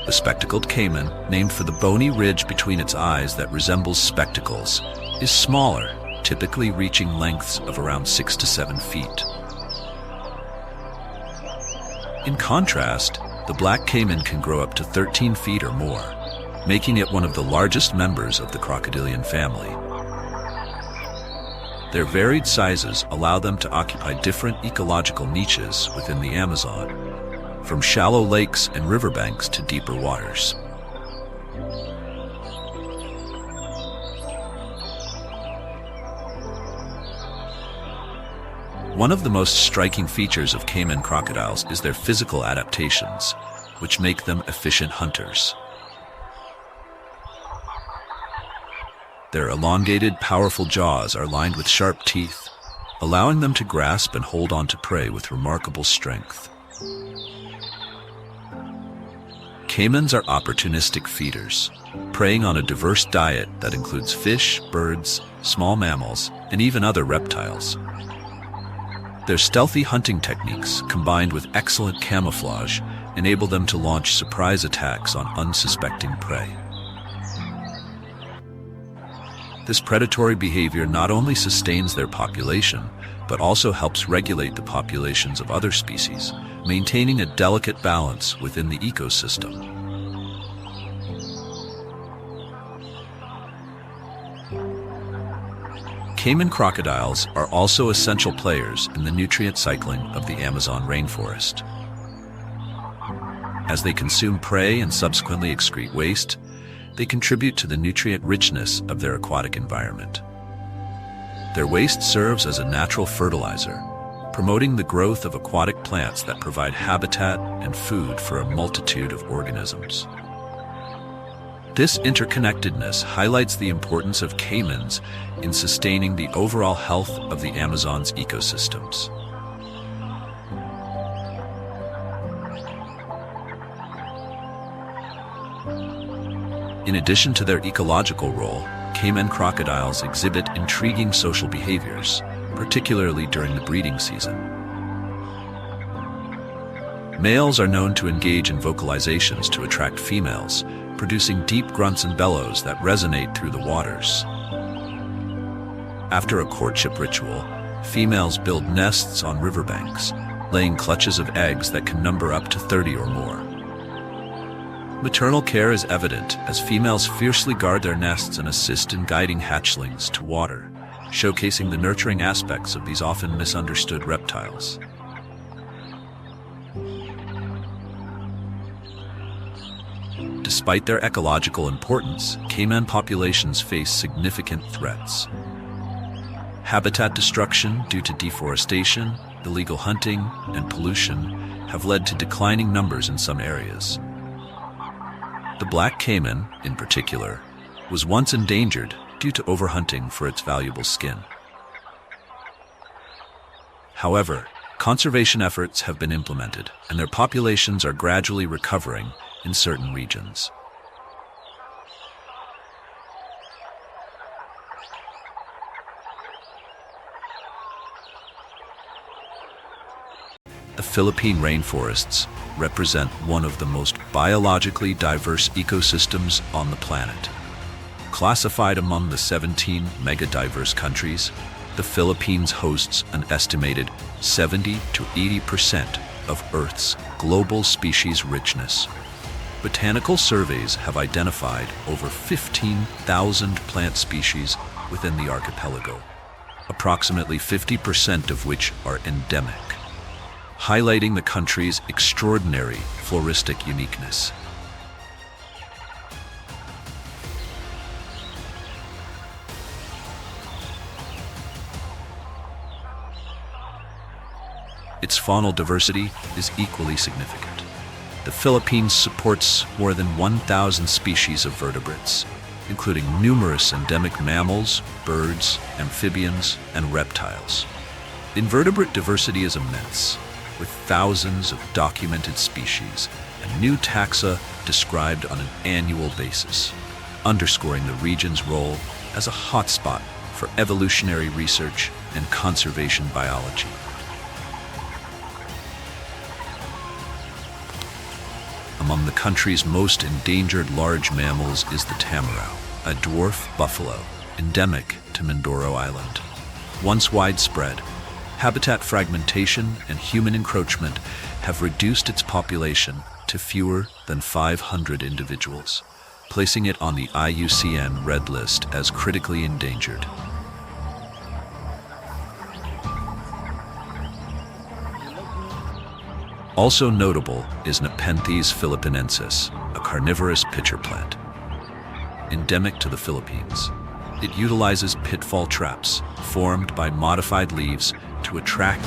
The spectacled cayman, named for the bony ridge between its eyes that resembles spectacles, is smaller, typically reaching lengths of around 6 to 7 feet. In contrast, the black cayman can grow up to 13 feet or more, making it one of the largest members of the crocodilian family. Their varied sizes allow them to occupy different ecological niches within the Amazon, from shallow lakes and riverbanks to deeper waters. One of the most striking features of cayman crocodiles is their physical adaptations, which make them efficient hunters. Their elongated, powerful jaws are lined with sharp teeth, allowing them to grasp and hold on to prey with remarkable strength. Caymans are opportunistic feeders, preying on a diverse diet that includes fish, birds, small mammals, and even other reptiles. Their stealthy hunting techniques, combined with excellent camouflage, enable them to launch surprise attacks on unsuspecting prey. This predatory behavior not only sustains their population, but also helps regulate the populations of other species, maintaining a delicate balance within the ecosystem. Cayman crocodiles are also essential players in the nutrient cycling of the Amazon rainforest. As they consume prey and subsequently excrete waste, they contribute to the nutrient richness of their aquatic environment. Their waste serves as a natural fertilizer, promoting the growth of aquatic plants that provide habitat and food for a multitude of organisms. This interconnectedness highlights the importance of caymans in sustaining the overall health of the Amazon's ecosystems. In addition to their ecological role, cayman crocodiles exhibit intriguing social behaviors, particularly during the breeding season. Males are known to engage in vocalizations to attract females, producing deep grunts and bellows that resonate through the waters. After a courtship ritual, females build nests on riverbanks, laying clutches of eggs that can number up to 30 or more. Maternal care is evident as females fiercely guard their nests and assist in guiding hatchlings to water, showcasing the nurturing aspects of these often misunderstood reptiles. Despite their ecological importance, cayman populations face significant threats. Habitat destruction due to deforestation, illegal hunting, and pollution have led to declining numbers in some areas. The black cayman, in particular, was once endangered due to overhunting for its valuable skin. However, conservation efforts have been implemented, and their populations are gradually recovering in certain regions. The Philippine rainforests represent one of the most biologically diverse ecosystems on the planet. Classified among the 17 megadiverse countries, the Philippines hosts an estimated 70 to 80% of Earth's global species richness. Botanical surveys have identified over 15,000 plant species within the archipelago, approximately 50% of which are endemic, highlighting the country's extraordinary floristic uniqueness. Its faunal diversity is equally significant. The Philippines supports more than 1,000 species of vertebrates, including numerous endemic mammals, birds, amphibians, and reptiles. Invertebrate diversity is immense, with thousands of documented species and new taxa described on an annual basis, underscoring the region's role as a hotspot for evolutionary research and conservation biology. Among the country's most endangered large mammals is the tamarau, a dwarf buffalo endemic to Mindoro Island. Once widespread, habitat fragmentation and human encroachment have reduced its population to fewer than 500 individuals, placing it on the IUCN Red List as critically endangered. Also notable is Nepenthes philippinensis, a carnivorous pitcher plant. Endemic to the Philippines, it utilizes pitfall traps formed by modified leaves to attract,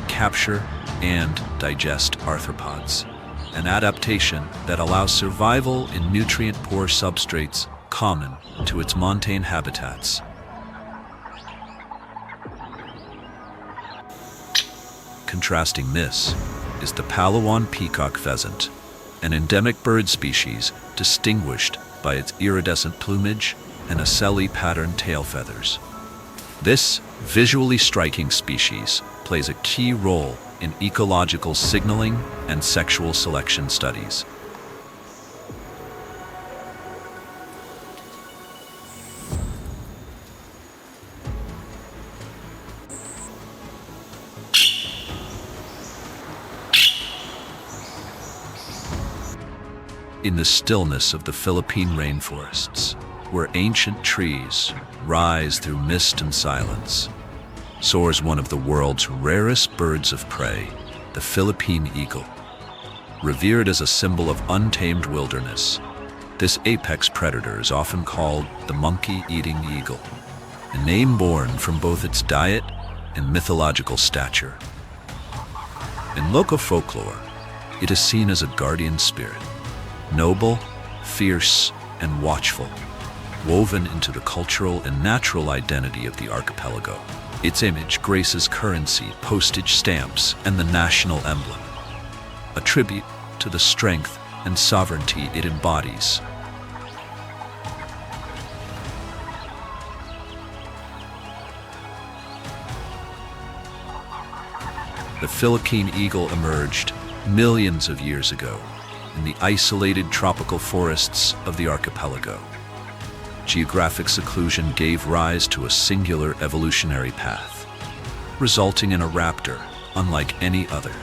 capture, and digest arthropods, an adaptation that allows survival in nutrient-poor substrates common to its montane habitats. Contrasting this is the Palawan peacock pheasant, an endemic bird species distinguished by its iridescent plumage and ocelli-patterned tail feathers. This visually striking species plays a key role in ecological signaling and sexual selection studies. In the stillness of the Philippine rainforests, where ancient trees rise through mist and silence, soars one of the world's rarest birds of prey, the Philippine eagle. Revered as a symbol of untamed wilderness, this apex predator is often called the monkey-eating eagle, a name born from both its diet and mythological stature. In local folklore, it is seen as a guardian spirit, noble, fierce, and watchful, woven into the cultural and natural identity of the archipelago. Its image graces currency, postage stamps, and the national emblem, a tribute to the strength and sovereignty it embodies. The Philippine eagle emerged millions of years ago in the isolated tropical forests of the archipelago. Geographic seclusion gave rise to a singular evolutionary path, resulting in a raptor unlike any other.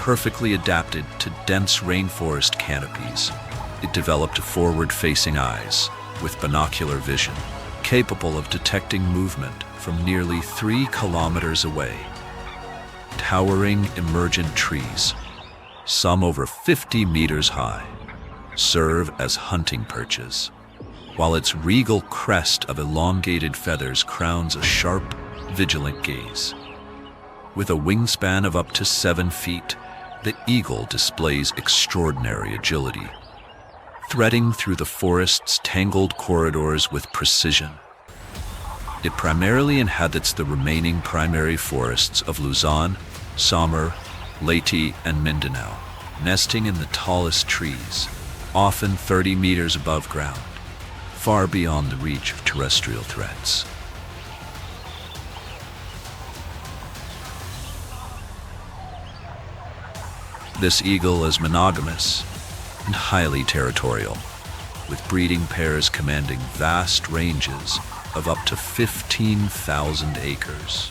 perfectly adapted to dense rainforest canopies. It developed forward-facing eyes with binocular vision, capable of detecting movement from nearly 3 kilometers away. Towering emergent trees, some over 50 meters high, serve as hunting perches, while its regal crest of elongated feathers crowns a sharp, vigilant gaze. With a wingspan of up to 7 feet, the eagle displays extraordinary agility, threading through the forest's tangled corridors with precision. It primarily inhabits the remaining primary forests of Luzon, Samar, Leyte, and Mindanao, nesting in the tallest trees, often 30 meters above ground, far beyond the reach of terrestrial threats. This eagle is monogamous and highly territorial, with breeding pairs commanding vast ranges of up to 15,000 acres.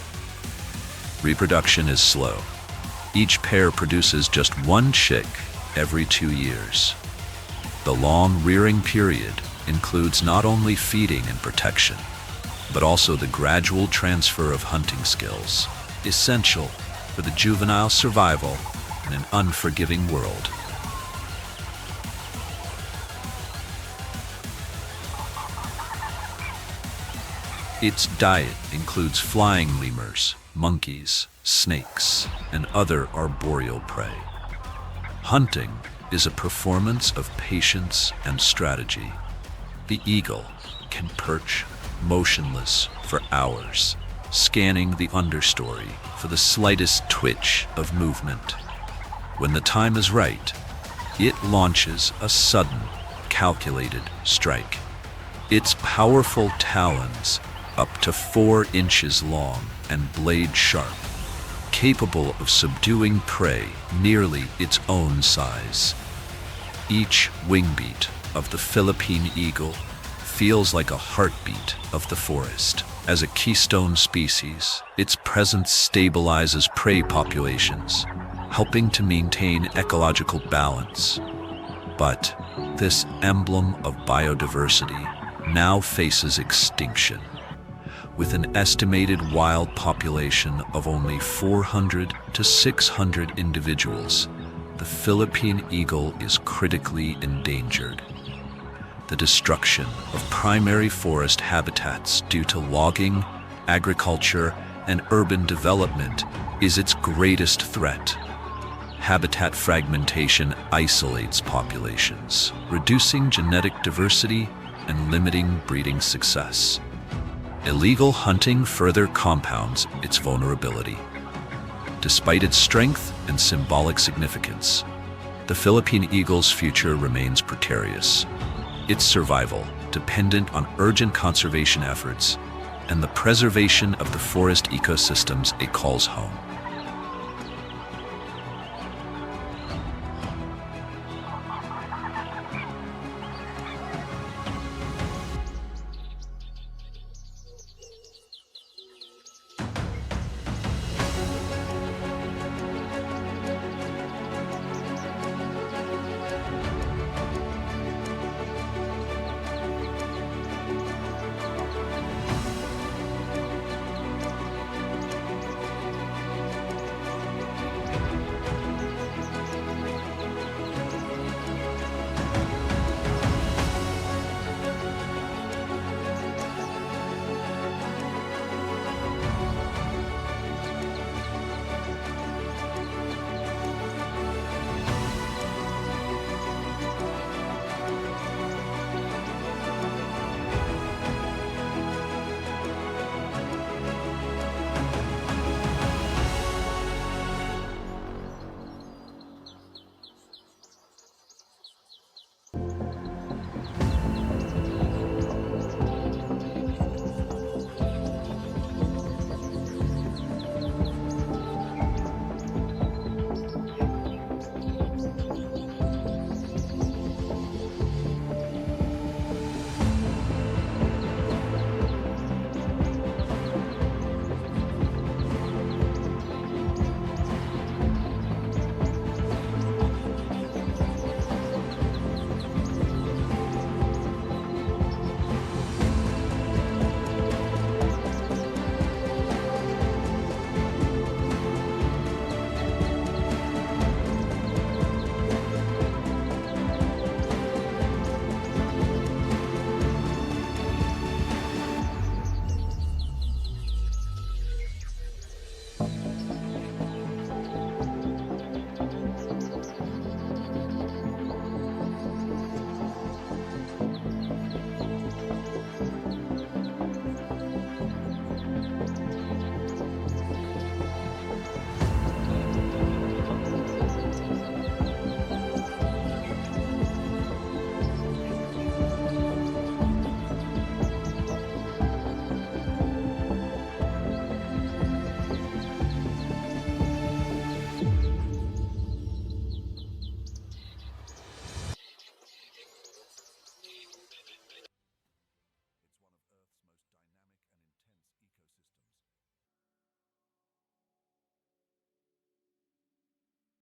Reproduction is slow. Each pair produces just 1 chick every 2 years. The long rearing period includes not only feeding and protection, but also the gradual transfer of hunting skills, essential for the juvenile survival in an unforgiving world. Its diet includes flying lemurs, monkeys, snakes, and other arboreal prey. Hunting is a performance of patience and strategy. The eagle can perch motionless for hours, scanning the understory for the slightest twitch of movement. When the time is right, it launches a sudden, calculated strike. Its powerful talons, up to 4 inches long and blade sharp, capable of subduing prey nearly its own size. Each wingbeat of the Philippine eagle feels like a heartbeat of the forest. As a keystone species, its presence stabilizes prey populations, helping to maintain ecological balance. But this emblem of biodiversity now faces extinction. With an estimated wild population of only 400 to 600 individuals, the Philippine eagle is critically endangered. The destruction of primary forest habitats due to logging, agriculture, and urban development is its greatest threat. Habitat fragmentation isolates populations, reducing genetic diversity and limiting breeding success. Illegal hunting further compounds its vulnerability. Despite its strength and symbolic significance, the Philippine eagle's future remains precarious. Its survival dependent on urgent conservation efforts and the preservation of the forest ecosystems it calls home.